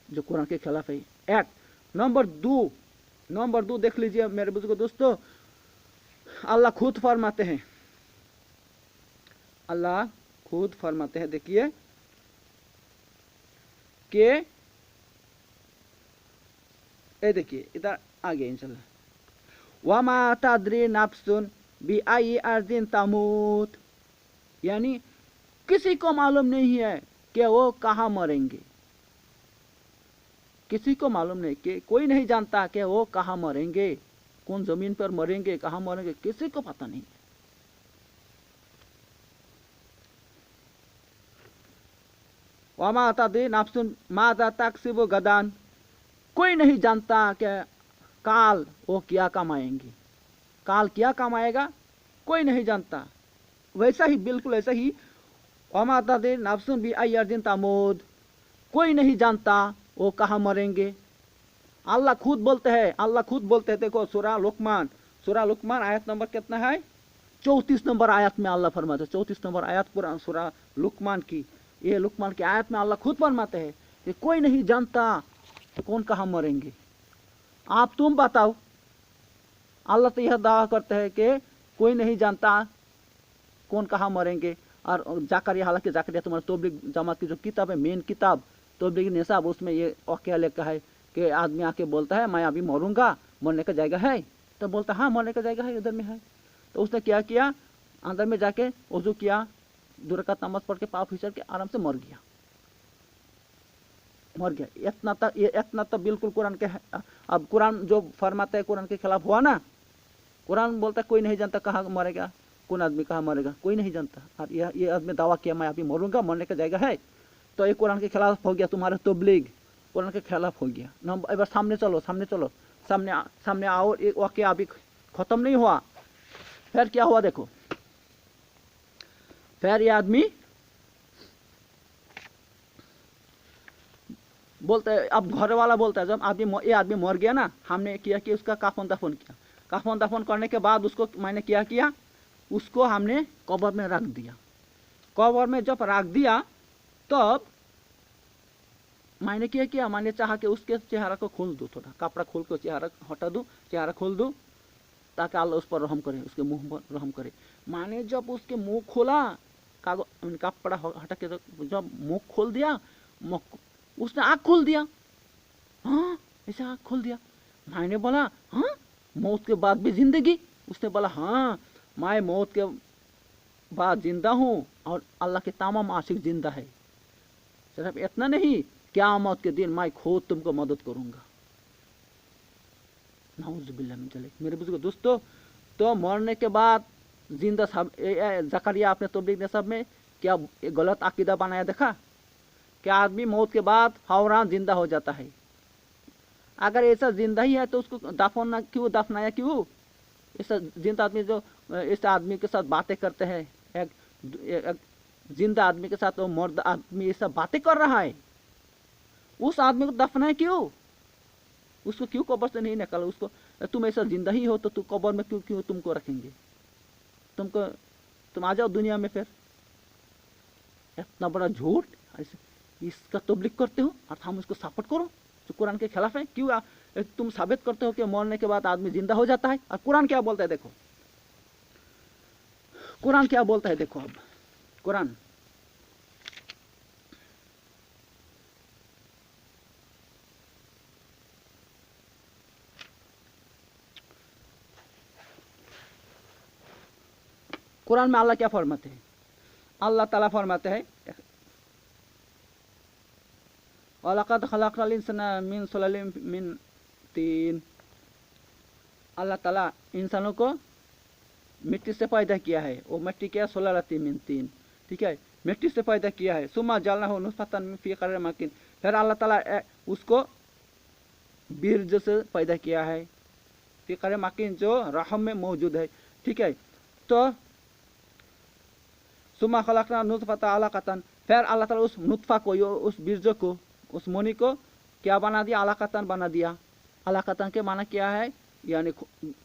जो कुरान के खिलाफ है? एक। नंबर दो देख लीजिए मेरे बुजुर्ग दोस्तों, अल्लाह खुद फरमाते हैं, अल्लाह खुद फरमाते हैं, देखिए कि ये देखिए इधर आगे इंशाल्लाह, वमा तद्री नफ्सुन बिअय्यि अर्दिन तमूत, यानी किसी को मालूम नहीं है कि वो कहाँ मरेंगे। किसी को मालूम नहीं, कि कोई नहीं जानता कि वो कहाँ मरेंगे, कौन जमीन पर मरेंगे, कहाँ मरेंगे, किसी को पता नहीं। वमा तद्री नफ्सुन माज़ा तक्सिबु गदान, कोई नहीं जानता कि काल वो क्या कमाएंगे, काल क्या कमाएगा, कोई नहीं जानता। वैसा ही, बिल्कुल ऐसा ही, वमा तद्री नफ्सुन बिअय्यि अर्दिन तमूत, कोई नहीं जानता वो कहाँ मरेंगे। अल्लाह खुद बोलते हैं, अल्लाह खुद बोलते हैं। देखो सूरह लुकमान आयत नंबर कितना है? 34 नंबर आयत में अल्लाह फरमाते हैं, 34 नंबर आयत कुरान सूरह लुकमान की, ये लुकमान की आयत में अल्लाह खुद फरमाते हैं कि कोई नहीं जानता कौन कहाँ मरेंगे। आप तुम बताओ, अल्लाह तो यह दावा करते हैं कि कोई नहीं जानता कौन कहाँ मरेंगे। और जाकरिया, हालांकि जाकरिया तुम्हारे तबलीग जमात की जो किताब है, मेन किताब तबलीग निसाब, उसमें ये वाक़या लिखा है कि आदमी आके बोलता है मैं अभी मरूंगा, मरने का जाएगा है? तो बोलता हाँ मरने का जाएगा है, उधर में है। तो उसने क्या किया, अंदर में जाके वजू किया, 2 रकात नमाज पढ़ के पाँव फिसल के आराम से मर गया। इतना तो बिल्कुल कुरान के। अब कुरान जो फरमाता है कुरान के खिलाफ हुआ ना। कुरान बोलता है कोई नहीं जानता कहाँ मरेगा, कौन आदमी कहाँ मरेगा, कोई नहीं जानता। और ये आदमी दावा किया मैं अभी मरूंगा, मरने का जाएगा है, तो ये कुरान के खिलाफ हो गया, तुम्हारा तबलीग कुरान के खिलाफ हो गया। एक बार सामने चलो, सामने आओ। एक वाक़या अभी खत्म नहीं हुआ। फिर क्या हुआ देखो, फिर ये आदमी बोलता है, अब घर वाला बोलता है, जब ये आदमी मर गया ना, हमने किया कि उसका कफन दफन किया। कफन दफन करने के बाद उसको मैंने क्या किया, उसको हमने कब्र में रख दिया। कब्र में जब रख दिया तब मैंने क्या किया, मैंने चाहा कि उसके चेहरा को खोल दूँ, थोड़ा कपड़ा खोल कर चेहरा हटा दूँ, चेहरा खोल दूँ, ताकि अल्लाह उस पर रहम करे, उसके मुंह पर रहम करे। मैंने जब उसके मुंह खोला, कपड़ा हटा के जब मुंह खोल दिया, उसने आँख खोल दिया। हाँ, ऐसे आँख खोल दिया। माई ने बोला हाँ मौत के बाद भी जिंदगी? उसने बोला हाँ मैं मौत के बाद जिंदा हूँ और अल्लाह के तमाम आशिक जिंदा है। सिर्फ इतना नहीं, क़यामत के दिन मैं खुद तुमको मदद करूंगा। नाउज़ुबिल्लाह मिन ज़ालिक। मेरे बुजुर्ग दोस्तों, तो मरने के बाद जिंदा सब ज़करिया अपने तबलीग सब में क्या गलत अकीदा बनाया देखा? क्या आदमी मौत के बाद फौरन जिंदा हो जाता है? अगर ऐसा जिंदा ही है तो उसको दफनाया क्यों? ऐसा जिंदा आदमी जो इस आदमी के साथ बातें करते हैं, एक जिंदा आदमी के साथ वो मर्द आदमी ये सब बातें कर रहा है, उस आदमी को दफनाए क्यों? उसको क्यों कब्र से नहीं निकाला? उसको तुम ऐसा जिंदा ही हो तो तू कब्र में क्यों तुमको रखेंगे? तुम आ जाओ दुनिया में। फिर इतना बड़ा झूठ इसका तबलीग करते हो और हम उसको सपोर्ट करो जो कुरान के खिलाफ है। क्यों तुम साबित करते हो कि मरने के बाद आदमी जिंदा हो जाता है? और कुरान क्या बोलता है देखो, कुरान क्या बोलता है देखो। अब कुरान कुरान में अल्लाह क्या फरमाते हैं? अल्लाह ताला फरमाते हैं वलक़द खलक़नल इंसाना मिन सुलालिम मिन तीन। अल्लाह ताला इंसानों को मिट्टी से पैदा किया है। वो मिट्टी क्या? सुलालती मिन तीन, ठीक है, मिट्टी से पैदा किया है। सुम्मा जअलनाहु नुतफ़तन फ़ी क़रारिन मकीन। फिर अल्लाह ताला उसको बीज से पैदा किया है, फ़ी क़रारिन मकीन, जो रहम में मौजूद है, ठीक है। तो सुम्मा खलक़ना नुतफ़ता अलक़तन, फिर अल्लाह ताला उस नुतफ़ा को, उस बीज को, उस मोनी को क्या बना दिया? अलक़तन बना दिया। अलक़तन के माना क्या है? यानी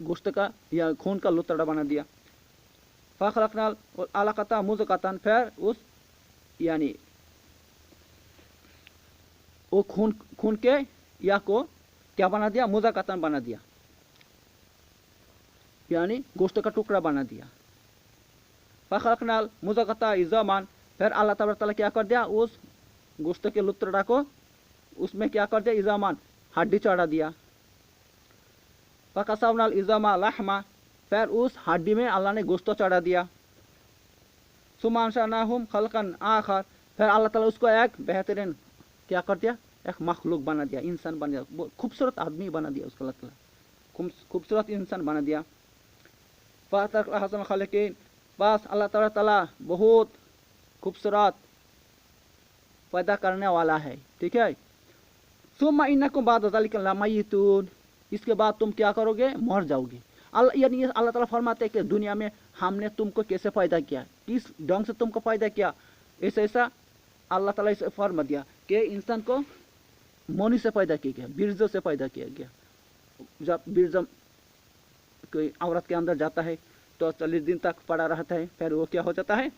गोश्त का या खून का लुतड़ा बना दिया। फ़खलक़नल अलक़ता मुज़ग़तन, फिर उस यानी वो खून के या को क्या बना दिया? मुज़ग़तन बना दिया, यानी गोश्त का टुकड़ा बना दिया। फ़खलक़नल मुज़ग़ता इज़ामन, फिर अल्लाह ताला क्या कर दिया? उस गोश्त के लुतड़ा को उसमें क्या कर दिया? इज़ामन, हड्डी चढ़ा दिया। फ़कसवनल इज़ामा लहमा, फिर उस हड्डी में अल्लाह ने गोश्त चढ़ा दिया। सुम्मा अंशअनाहुम खल्क़न आखर, फिर अल्लाह ताला उसको एक बेहतरीन क्या कर दिया? एक मखलूक बना दिया, इंसान बना दिया, खूबसूरत आदमी बना दिया उसको, अल्लाह ताला खूबसूरत इंसान बना दिया। फ़तरकल हसन खलिकीन, बस अल्लाह ताला बहुत खूबसूरत पैदा करने वाला है, ठीक है। सुम्मा इन्नकुम बाद ज़ालिका लमय्यितून, इसके बाद तुम क्या करोगे? मर जाओगे। यानी अल्लाह ताला फरमाते हैं कि दुनिया में हमने तुमको कैसे पैदा किया, किस ढंग से तुमको पैदा किया, ऐसा अल्लाह ताला इसे फरमा दिया कि इंसान को मोनी से पैदा किया गया, बीर्ज से पैदा किया गया। जब बीर्ज कोई औरत के अंदर जाता है तो 40 दिन तक पड़ा रहता है, फिर वो क्या हो जाता है?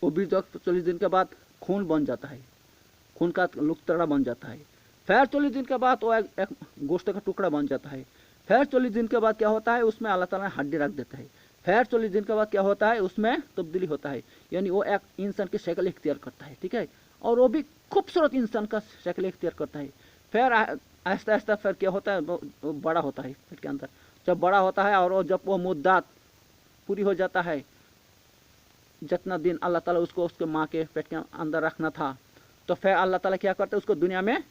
वो बीर्ज 40 दिन के बाद खून बन जाता है, खून का लुतड़ा बन जाता है। फिर 40 दिन के बाद वो एक गोश्त का टुकड़ा बन जाता है। फिर 40 दिन के बाद क्या होता है? उसमें अल्लाह ताला हड्डी रख देता है। फिर 40 दिन के बाद क्या होता है? उसमें तब्दीली होता है, यानी वो एक इंसान की शक्ल इख्तियार करता है, ठीक है, और वो भी खूबसूरत इंसान का शक्ल इख्तियार करता है। फिर आहिस्ता आहिस्ता फिर क्या होता है? वो बड़ा होता है पेट के अंदर। जब बड़ा होता है और जब वो मुद्दत पूरी हो जाता है, जितना दिन अल्लाह ताला उसको उसके माँ के पेट के अंदर रखना था, तो फिर अल्लाह ताला क्या करते हैं? उसको दुनिया में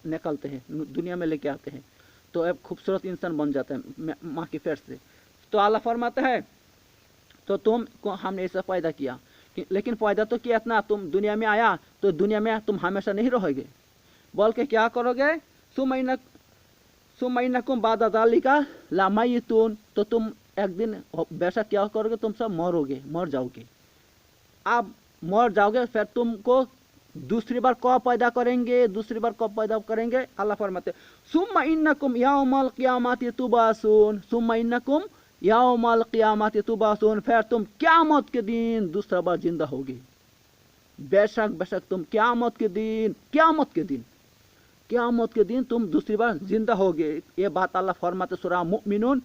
निकलते हैं, दुनिया में लेके आते हैं, तो एक खूबसूरत इंसान बन जाता है माँ की पेट से। तो अल्लाह फरमाता है तो तुम को हमने ऐसा पैदा किया, लेकिन पैदा तो किया इतना, तुम दुनिया में आया तो दुनिया में तुम हमेशा नहीं रहोगे, बल्कि क्या करोगे? सुमैनकुम बाद ज़ालिका लमय्यितून, तो तुम एक दिन बेशक क्या करोगे? तुम सब मरोगे, मर जाओगे। आप मर जाओगे, फिर तुमको दूसरी बार कब पैदा करेंगे? दूसरी बार कब पैदा करेंगे? अल्लाह फरमाते सुम्मा इन्नकुम यौमल क़ियामति तुबासून, सुम्मा इन्नकुम यौमल क़ियामति तुबासून, फिर तुम क़यामत के दिन दूसरा बार जिंदा होगे। बेशक बेशक तुम क़यामत के दिन, क़यामत के दिन, क़यामत के दिन तुम दूसरी बार जिंदा होगे। ये बात अल्लाह फरमाते सूरा मुमिनून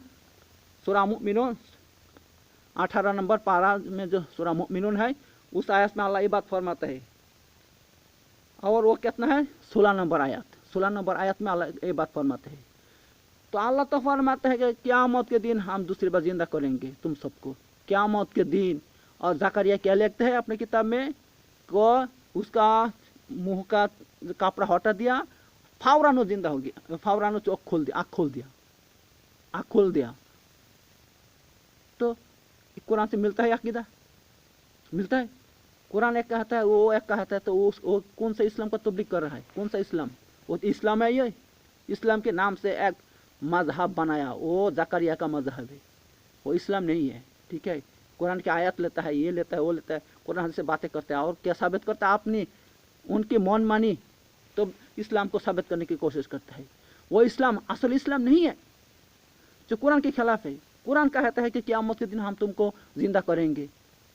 18 नंबर पारा में जो सूरा मुमिनून है, उस आयत में अल्लाह ये बात फरमाता है। और वो कितना है? 16 नंबर आयत, 16 नंबर आयत में अल्लाह ये बात फरमाते हैं। तो अल्लाह तो फरमाते हैं कि क़यामत के दिन हम दूसरी बार जिंदा करेंगे तुम सबको, क़यामत के दिन। और ज़करिया क्या लिखते हैं अपने किताब में को उसका मुंह का कपड़ा हटा दिया, फौरन वो जिंदा हो गया, फौरन वो आँख खोल दिया, आँख खोल दिया। तो कुरान से मिलता है अकीदा, मिलता है। कुरान एक कहता है, वो एक कहता है, तो वो कौन सा इस्लाम का तबलीग कर रहा है? कौन सा इस्लाम? वो इस्लाम है ये। इस्लाम के नाम से एक मजहब बनाया, वो ज़करिया का मजहब है, वो इस्लाम नहीं है। ठीक है, कुरान की आयत लेता है, ये लेता है, वो लेता है, कुरान से बातें करता है और क्या साबित करता है? आपने उनकी मन मानी तो इस्लाम को साबित करने की कोशिश करता है। वो इस्लाम असल इस्लाम नहीं है जो कुरान के खिलाफ है। कुरान कहता है कि क़यामत के दिन हम तुमको जिंदा करेंगे,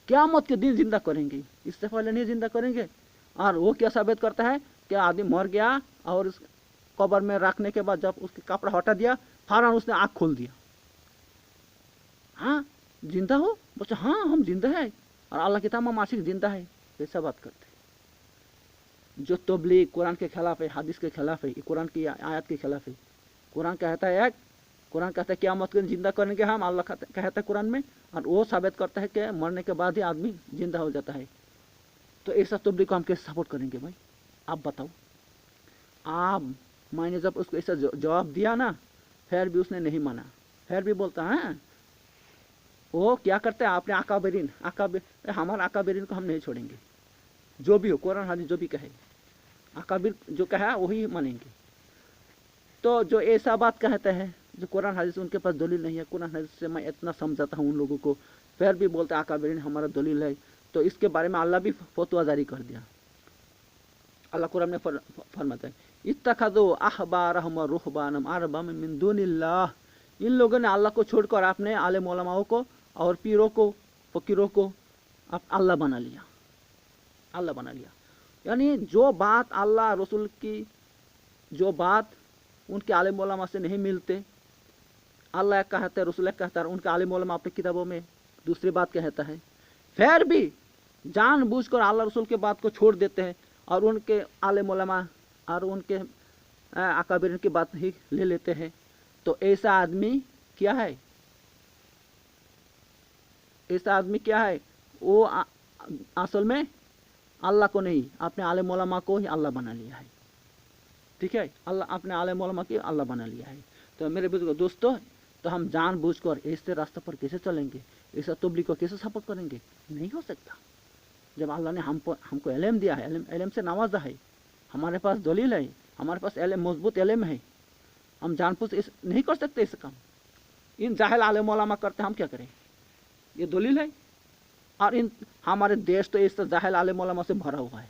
क़यामत के दिन जिंदा करेंगे, इससे पहले नहीं जिंदा करेंगे। और वो क्या साबित करता है कि आदमी मर गया और उस कब्र में रखने के बाद जब उसके कपड़ा हटा दिया, फौरन उसने आँख खोल दिया, हाँ जिंदा हो? बोले हाँ हम जिंदा है और अल्लाह के तमाम आशिक जिंदा है, ऐसा बात करते हैं। जो तबलीग कुरान के खिलाफ है, हदीस के खिलाफ है, कुरान की आयत के खिलाफ है। कुरान कहता है कुरान कहता है क़यामत के दिन जिंदा करेंगे हम, अल्लाह कहता है कुरान में, और वो साबित करता है कि मरने के बाद ही आदमी जिंदा हो जाता है। तो ऐसा तबलीग को हम कैसे सपोर्ट करेंगे भाई? आप बताओ। आप मैंने जब उसको ऐसा जवाब दिया ना, फिर भी उसने नहीं माना, फिर भी बोलता है वो क्या करते हैं आपने अकाबरीन हमारा अकाबरीन को हम नहीं छोड़ेंगे, जो भी हो कुरान हदीस जो भी कहे, अकाबिर जो कहा वही मानेंगे। तो जो ऐसा बात कहते हैं जो कुरान हदीस उनके पास दलील नहीं है, कुरान हदीस से मैं इतना समझाता हूँ उन लोगों को, फिर भी बोलते हैं अकाबरीन हमारा दलील है। तो इसके बारे में अल्लाह भी फतवा जारी कर दिया। अल्लाह कुरान में फरमाता है इत्तखज़ू अहबारहुम व रुहबानहुम अरबाबम मिन दुनिल्लाह, इन लोगों ने अल्लाह को छोड़कर अपने आलिम उलमाओं को और पीरों को फकीरों को आप अल्लाह बना लिया, अल्लाह बना लिया। यानी जो बात अल्लाह रसूल की, जो बात उनके आलिम उलमा से नहीं मिलते, अल्लाह कहता है रसूल कहता है, उनके आलिम उलमा अपनी किताबों में दूसरी बात कहता है, फिर भी जानबूझकर अल्लाह रसूल के बात को छोड़ देते हैं और उनके आलिम उलमा और उनके अकाबिरीन की बात ही ले लेते हैं। तो ऐसा आदमी क्या है? ऐसा आदमी क्या है? वो असल में अल्लाह को नहीं, अपने आलिम उलमा को ही अल्लाह बना लिया है। ठीक है, अल्लाह अपने आलिम उलमा की अल्लाह बना लिया है। तो मेरे बुजुर्ग दोस्तों, तो हम जानबूझकर ऐसे रास्ते पर कैसे चलेंगे? ऐसा तबलीग को कैसे सपोर्ट करेंगे? नहीं हो सकता। जब अल्लाह ने हमको इल्म दिया है, इल्म से नवाजा है, हमारे पास दलील है, हमारे पास इल्म मजबूत इल्म है, हम जानबूझ नहीं कर सकते इस काम। इन जाहिल आलिम उलमा करते, हम क्या करें? ये दलील है। और इन हमारे देश तो इस जाहिल आलिम उलमा से भरा हुआ है,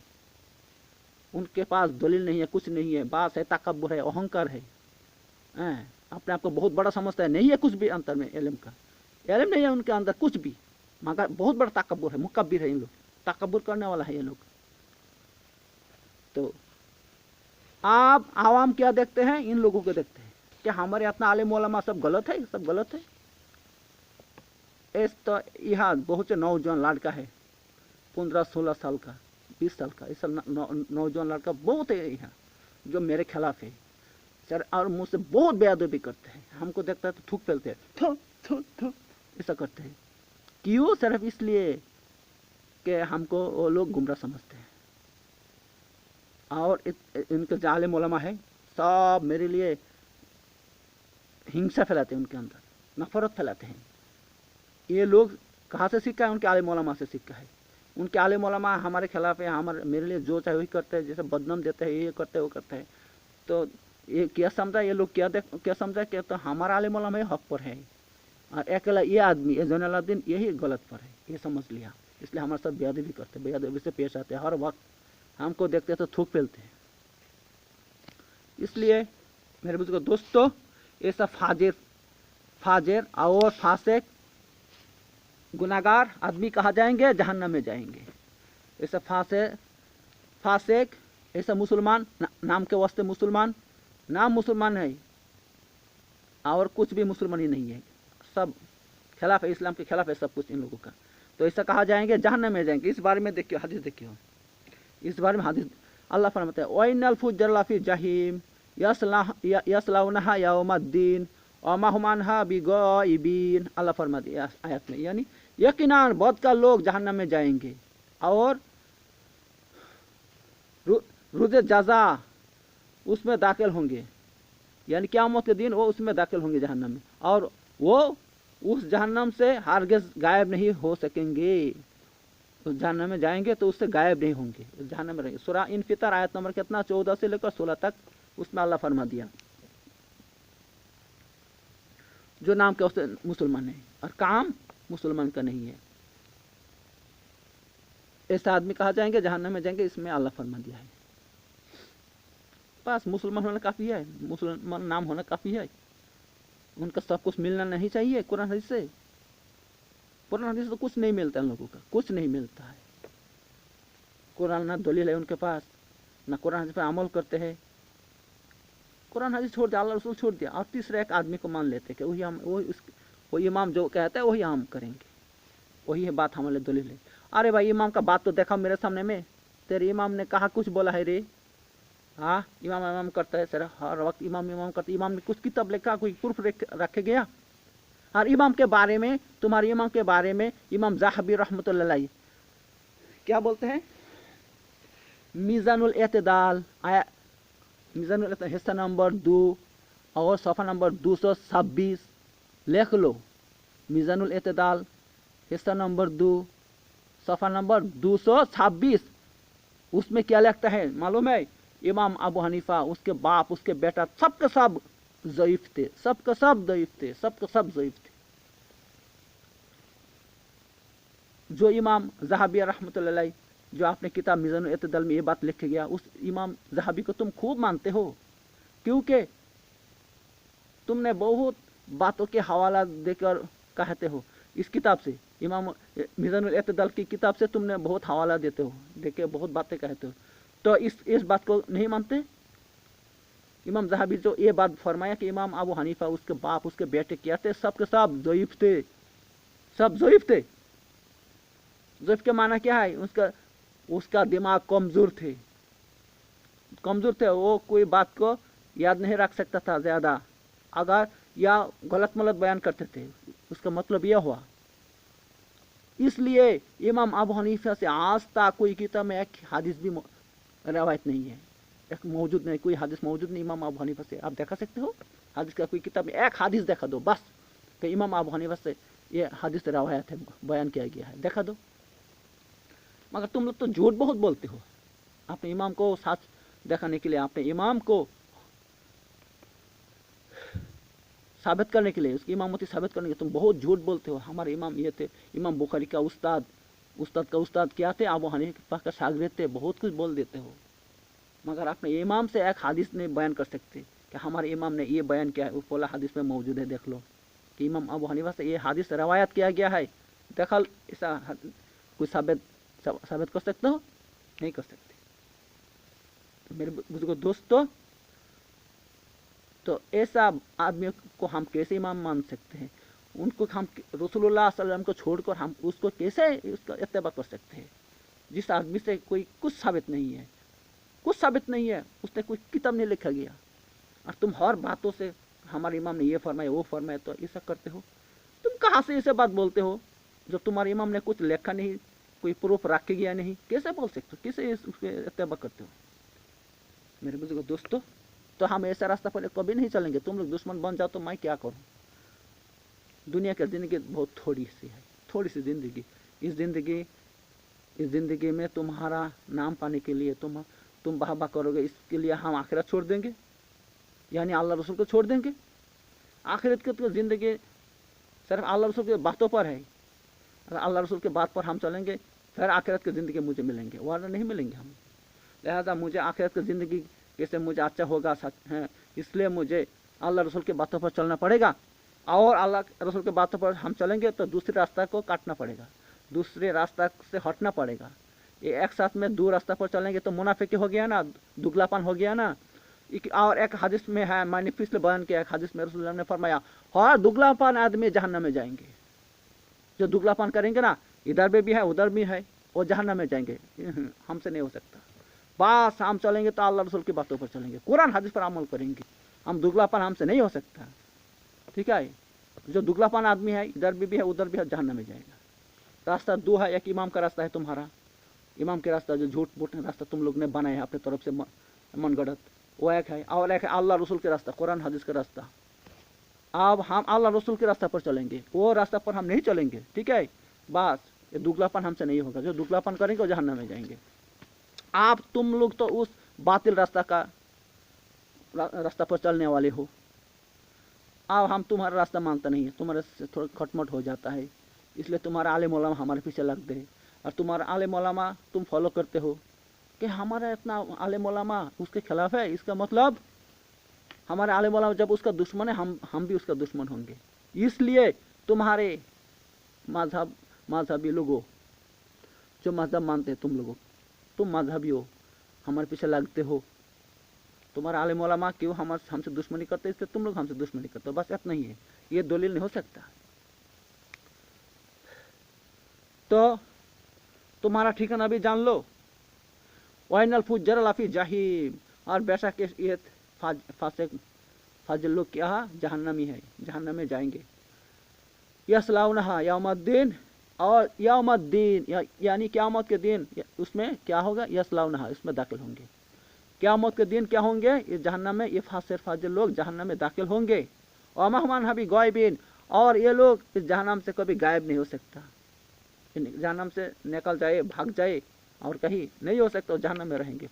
उनके पास दलील नहीं है, कुछ नहीं है, बात है तकब्बुर है, अहंकार है, अपने आप को बहुत बड़ा समझता है, नहीं है कुछ भी अंतर में इल्म का, इल्म नहीं है उनके अंदर कुछ भी, मगर बहुत बड़ा तकब्बुर है, मुकब्बिर है, इन लोग तकब्बुर करने वाला है ये लोग। तो आप आवाम क्या देखते हैं? इन लोगों को देखते हैं कि हमारे अपना आलिम उलमा सब गलत है, सब गलत है। इस तो यहाँ बहुत से नौजवान लड़का है, 15-16 साल का, 20 साल का, ऐसा नौजवान लड़का बहुत है यहाँ जो मेरे खिलाफ है सर, और मुझसे बहुत बेअदबी करते हैं। हमको देखता है तो थूक फैलते हैं, थू थू थू ऐसा करते हैं। क्यों? सिर्फ इसलिए कि हमको वो लोग गुमराह समझते हैं। और इनके जो आलिम उलमा है सब मेरे लिए हिंसा फैलाते हैं, उनके अंदर नफरत फैलाते हैं। ये लोग कहाँ से सीखा है? उनके आलिम उलमा से सीखा है। उनके आलिम उलमा हमारे खिलाफ है, हमारे मेरे लिए जो चाहे वही करते हैं, जैसे बदनाम देते हैं, ये करते हैं वो करते हैं। तो ये क्या समझा ये लोग, क्या समझा कि तो हमारा आलिम उलमा हक पर है और अकेला ये आदमी ये ज़ैनुल यही गलत पर है, ये समझ लिया। इसलिए हमारे साथ बेअदबी करते हैं, बेअदबी से पेश आते हैं, हर वक्त हमको देखते हैं तो थूक फैलते हैं। इसलिए मेरे बुजुर्ग दोस्तों, ऐसा फाजिर और फासिक गुनाहगार आदमी कहाँ जाएंगे? जहन्नम में जाएंगे। ऐसा फासिक ऐसा मुसलमान नाम के वास्ते मुसलमान, नाम मुसलमान है और कुछ भी मुसलमान ही नहीं है, सब खिलाफ है, इस्लाम के खिलाफ है सब कुछ इन लोगों का। तो ऐसा कहा जाएंगे? जहन्नम में जाएंगे। इस बारे में देखियो हदीस, देखियो इस बारे में हदीस, अल्लाह फरमाता है वइनल फुज्जर लफी जहीम, यस्लौनहा यौमद्दीन वमा हुम अन्हा बिगाइबीन। अल्लाह फरमाते हैं आयत में, यानी यकीनन बहुत का लोग जहन्नम में जाएंगे और रुज़े जज़ा उसमें दाखिल होंगे, यानी क़यामत के दिन वो उसमें दाखिल होंगे जहन्नम में, और वो उस जहन्नम से हरगिज़ गायब नहीं हो सकेंगे। उस जहन्नम में जाएंगे तो उससे गायब नहीं होंगे, उस जहन्नम में रहेंगे। सूरह इनफितार आयत नंबर कितना 14 से लेकर 16 तक, उसमें अल्लाह फरमा दिया जो नाम के उससे मुसलमान है और काम मुसलमान का नहीं है, ऐसा आदमी कहा जाएंगे जहन्नम में जाएंगे, इसमें अल्लाह फरमा दिया है। बस मुसलमान होना काफ़ी है, मुसलमान नाम होना काफ़ी है, उनका सब कुछ मिलना नहीं चाहिए। कुरान हदीस से, कुरान हदीस तो कुछ नहीं मिलता, उन लोगों का कुछ नहीं मिलता है। कुरान ना दलील है उनके पास, ना कुरान हदीस पर अमल करते हैं। कुरान हदीस छोड़ दिया, अल्लाह रसूल छोड़ दिया, और तीसरे एक आदमी को मान लेते कि वही इमाम जो कहता है वही हम करेंगे, वही है बात हमारे दलील है। अरे भाई इमाम का बात तो देखा मेरे सामने में, तेरे इमाम ने कहा कुछ बोला है रे। हाँ इमाम इमाम करता है सर, हर वक्त इमाम इमाम करता है। इमाम ने कुछ किताब लिखा, कोई प्रूफ रखे गया? और इमाम के बारे में, तुम्हारे इमाम के बारे में इमाम ज़हाबी रहमतुल्लाह अलैह क्या बोलते हैं? मीज़ानुल एतदाल आया, मीज़ानुल एतदाल हिस्सा नंबर 2 और सफ़ा नंबर 226 लिख लो। मीज़ानुल एतदाल हिस्सा नंबर 2 सफ़ा नंबर 226, उसमें क्या लिखता है मालूम है? इमाम अबू हनीफा, उसके बाप, उसके बेटा, सबके सब ज़ईफ थे, सबके सब ज़ईफ थे, सबके सब ज़ईफ थे। जो इमाम ज़हाबी रहमतुल्लाह अलैह जो आपने किताब मीज़ानुल एतदाल में ये बात लिख गया, उस इमाम ज़हाबी को तुम खूब मानते हो, क्योंकि तुमने बहुत बातों के हवाला देकर कहते हो इस किताब से, इमाम मीज़ानुल एतदाल की किताब से तुमने बहुत हवाला देते हो, देखे बहुत बातें कहते हो, तो इस बात को नहीं मानते? इमाम ज़हाबी जो ये बात फरमाया कि इमाम अबू हनीफा, उसके बाप, उसके बेटे क्या थे, सबके सब ज़ईफ थे, सब ज़ईफ थे। ज़ईफ के माना क्या है? उसका दिमाग कमज़ोर थे, कमज़ोर थे, वो कोई बात को याद नहीं रख सकता था ज़्यादा, अगर या गलत मलत बयान करते थे, उसका मतलब यह हुआ। इसलिए इमाम अबू हनीफा से आज तक कोई किताब में एक हदीस भी रवायत नहीं है, एक मौजूद नहीं, कोई हदीस मौजूद नहीं इमाम अबू हनीफा से। आप देखा सकते हो हदीस का कोई किताब में एक हदीस देखा दो बस कि इमाम अबू हनीफा से ये हदीस रवायत है, बयान किया गया है, देखा दो। मगर तुम लोग तो झूठ बहुत बोलते हो, अपने इमाम को सच दिखाने के लिए, अपने इमाम को साबित करने के लिए, उसकी इमामती साबित करने के लिए तुम बहुत झूठ बोलते हो। हमारे इमाम ये थे, इमाम बुखारी का उस्ताद, उस्ताद का उस्ताद क्या थे? अबू हनीफा का शागिर्द थे, बहुत कुछ बोल देते हो, मगर अपने इमाम से एक हदीस नहीं बयान कर सकते कि हमारे इमाम ने ये बयान किया है, वो बोला हदीस में मौजूद है, देख लो कि इमाम अबू हनीफा से ये हदीस रवायत किया गया है, दखल ऐसा कुछ साबित कर सकते हो? नहीं कर सकते। तो मेरे बुजुर्ग दोस्तों, तो ऐसा आदमी को हम कैसे इमाम मान सकते हैं? उनको हम रसूलुल्लाह सल्लल्लाहु अलैहि वसल्लम को छोड़कर हम उसको कैसे उसका इत्तेबा कर सकते हैं? जिस आदमी से कोई कुछ साबित नहीं है, कुछ साबित नहीं है, उसने कोई किताब नहीं लिखा गया, और तुम हर बातों से हमारे इमाम ने ये फरमाया वो फरमाया, तो ऐसा करते हो। तुम कहाँ से ऐसे बात बोलते हो जब तुम्हारे इमाम ने कुछ लिखा नहीं, कोई प्रूफ रख के गया नहीं? कैसे बोल सकते हो, कैसे उसके इत्तेबा करते हो? मेरे बुजुर्ग दोस्तों, तो हम ऐसा रास्ता पर कभी नहीं चलेंगे। तुम लोग दुश्मन बन जाओ तो मैं क्या करूं? दुनिया की ज़िंदगी बहुत थोड़ी सी है, थोड़ी सी ज़िंदगी। इस ज़िंदगी में तुम्हारा नाम पाने के लिए तुम वाह करोगे, इसके लिए हम आखिरत छोड़ देंगे, यानी अल्लाह रसूल को छोड़ देंगे? आखिरत की तो ज़िंदगी सिर्फ अल्लाह रसूल की बातों पर है। अगर अल्लाह रसूल की बात पर हम चलेंगे फिर आखिरत की ज़िंदगी मुझे मिलेंगे, वरना नहीं मिलेंगे हम। लिहाजा मुझे आखिरत की ज़िंदगी कैसे मुझे अच्छा होगा है, इसलिए मुझे अल्लाह रसूल की बातों पर चलना पड़ेगा, और अल्लाह रसूल की बातों पर हम चलेंगे तो दूसरे रास्ता को काटना पड़ेगा, दूसरे रास्ता से हटना पड़ेगा। ये एक साथ में दो रास्ता पर चलेंगे तो मुनाफिकी हो गया ना, दुगलापन हो गया ना। और एक हदीस में है, मैंने पिछले बयान किया, एक हदीस में रसूल ने फरमाया हर दुगलापन आदमी जहन्नम में जाएंगे। जो दुगलापन करेंगे ना, इधर भी है उधर भी है, वो जहन्नम में जाएंगे, हमसे नहीं हो सकता। बस हम चलेंगे तो अल्लाह रसूल की बातों पर चलेंगे, कुरान हदीस पर अमल करेंगे। हम दुगलापन हमसे नहीं हो सकता, ठीक है। जो दुगलापन आदमी है, इधर भी है उधर भी है, जहन्नम में जाएगा। रास्ता दो है, एक इमाम का रास्ता है तुम्हारा, इमाम के रास्ता जो झूठ बूठ रास्ता तुम लोग ने बनाया है अपने तरफ से मन गढ़त, वो एक है। और एक है अल्लाह रसूल के रास्ता, कुरान हदीस का रास्ता। अब हम अल्लाह रसूल के रास्ता पर चलेंगे, वो रास्ता पर हम नहीं चलेंगे, ठीक है। बस ये दुगलापन हमसे नहीं होगा, जो दुगलापन करेंगे वो जहन्नम में जाएंगे। आप तुम लोग तो उस बातिल रास्ता पर चलने वाले हो। अब हम तुम्हारा रास्ता मानता नहीं है, तुम्हारे से थोड़ा खटमट हो जाता है, इसलिए तुम्हारा आलिम उलमा हमारे पीछे लग गए। और तुम्हारा आलिम उलमा तुम फॉलो करते हो कि हमारा इतना आलिम उलमा उसके खिलाफ है, इसका मतलब हमारे आलिम उलमा जब उसका दुश्मन है, हम भी उसका दुश्मन होंगे। इसलिए तुम्हारे मजहबी लोगों, जो मजहब मानते हैं तुम लोगों, तुम मजहबी हो, हमारे पीछे लगते हो। तुम्हारा आलिम उलमा क्यों हमसे दुश्मनी करते, इसलिए तुम लोग हमसे दुश्मनी करते हो, बस इतना ही है। ये दलील नहीं हो सकता। तो तुम्हारा ठिकाना भी जान लो, वाइनल फुज्जर लाफी जाहिम, और बेशक ये फाजिल लोग क्या जहन्नमी है, जहन्नम में जाएंगे। यस्लाउनहा यौमद्दीन, और यौमद्दीन यानी क़यामत के दिन, उसमें क्या होगा, यस्लाउनहा इसमें दाखिल होंगे। क़यामत के दिन क्या होंगे, ये जहन्नम में, ये फाजिल लोग जहन्नम में दाखिल होंगे। और महमान हबी गायबीन, और ये लोग इस जहन्नम से कभी गायब नहीं हो सकता, जहन्नम से निकल जाए, भाग जाए और कहीं नहीं हो सकता, जहन्नम में रहेंगे।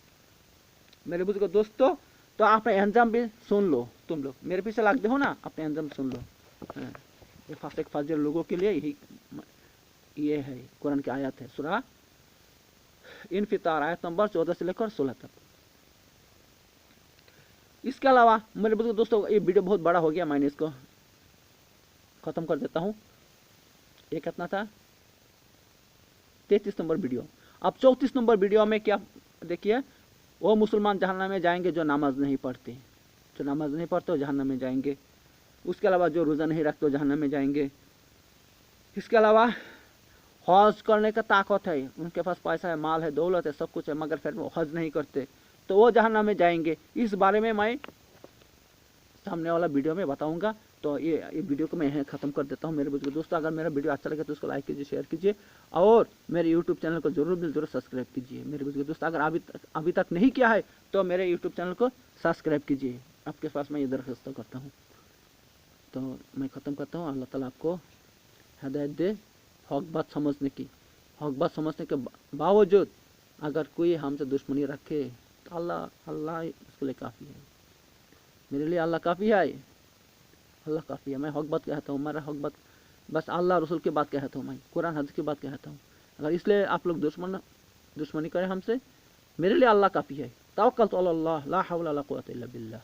मेरे बुजुर्ग दोस्तों, तो अपने अंजाम भी सुन लो, तुम लोग मेरे पीछे लगते हो ना, अपने अंजाम सुन लो। ये फाजिल लोगों के लिए यही ये है, कुरान की आयत है, सूरा इनफितार आयत नंबर 14 से लेकर 16 तक। इसके अलावा मेरे बुजुर्ग दोस्तों, ये वीडियो बहुत बड़ा हो गया, मैंने इसको खत्म कर देता हूँ। ये कितना था, 33 नंबर वीडियो। अब 34 नंबर वीडियो में क्या देखिए, वो मुसलमान जहन्नम में जाएंगे जो नमाज नहीं पढ़ते, जो नमाज नहीं पढ़ते वो जहन्नम में जाएंगे। उसके अलावा जो रोज़ा नहीं रखते वो जहन्नम में जाएंगे। इसके अलावा हज करने का ताकत है, उनके पास पैसा है, माल है, दौलत है, सब कुछ है, मगर फिर वो हज नहीं करते, तो वो जहन्नम में जाएंगे। इस बारे में मैं सामने वाला वीडियो में बताऊंगा। तो ये वीडियो को मैं यहीं ख़त्म कर देता हूँ। मेरे बुजुर्ग दोस्तों, अगर मेरा वीडियो अच्छा लगे तो उसको लाइक कीजिए, शेयर कीजिए, और मेरे यूट्यूब चैनल को जरूर सब्सक्राइब कीजिए। मेरे बुजुर्ग दोस्तों, अगर अभी तक नहीं किया है तो मेरे यूट्यूब चैनल को सब्सक्राइब कीजिए। आपके पास मैं ये दरख्वास्त करता हूँ। तो मैं ख़त्म करता हूँ। अल्लाह ताला आपको हिदायत दे हक बात समझने की। हक बात समझने के बावजूद अगर कोई हमसे दुश्मनी रखे तो अल्लाह उसके लिए काफ़ी है। मेरे लिए अल्लाह काफ़ी है, अल्लाह काफ़ी है। मैं हक बात कहता हूँ, मेरा हक बात बस अल्लाह रसूल की बात कहता हूँ, मैं कुरान हदीस की बात कहता हूँ। अगर इसलिए आप लोग दुश्मनी करें हमसे, मेरे लिए अल्लाह काफ़ी है। तवक्कलतु अला अल्लाह, ला हौला वला कुव्वता इल्ला बिल्लाह।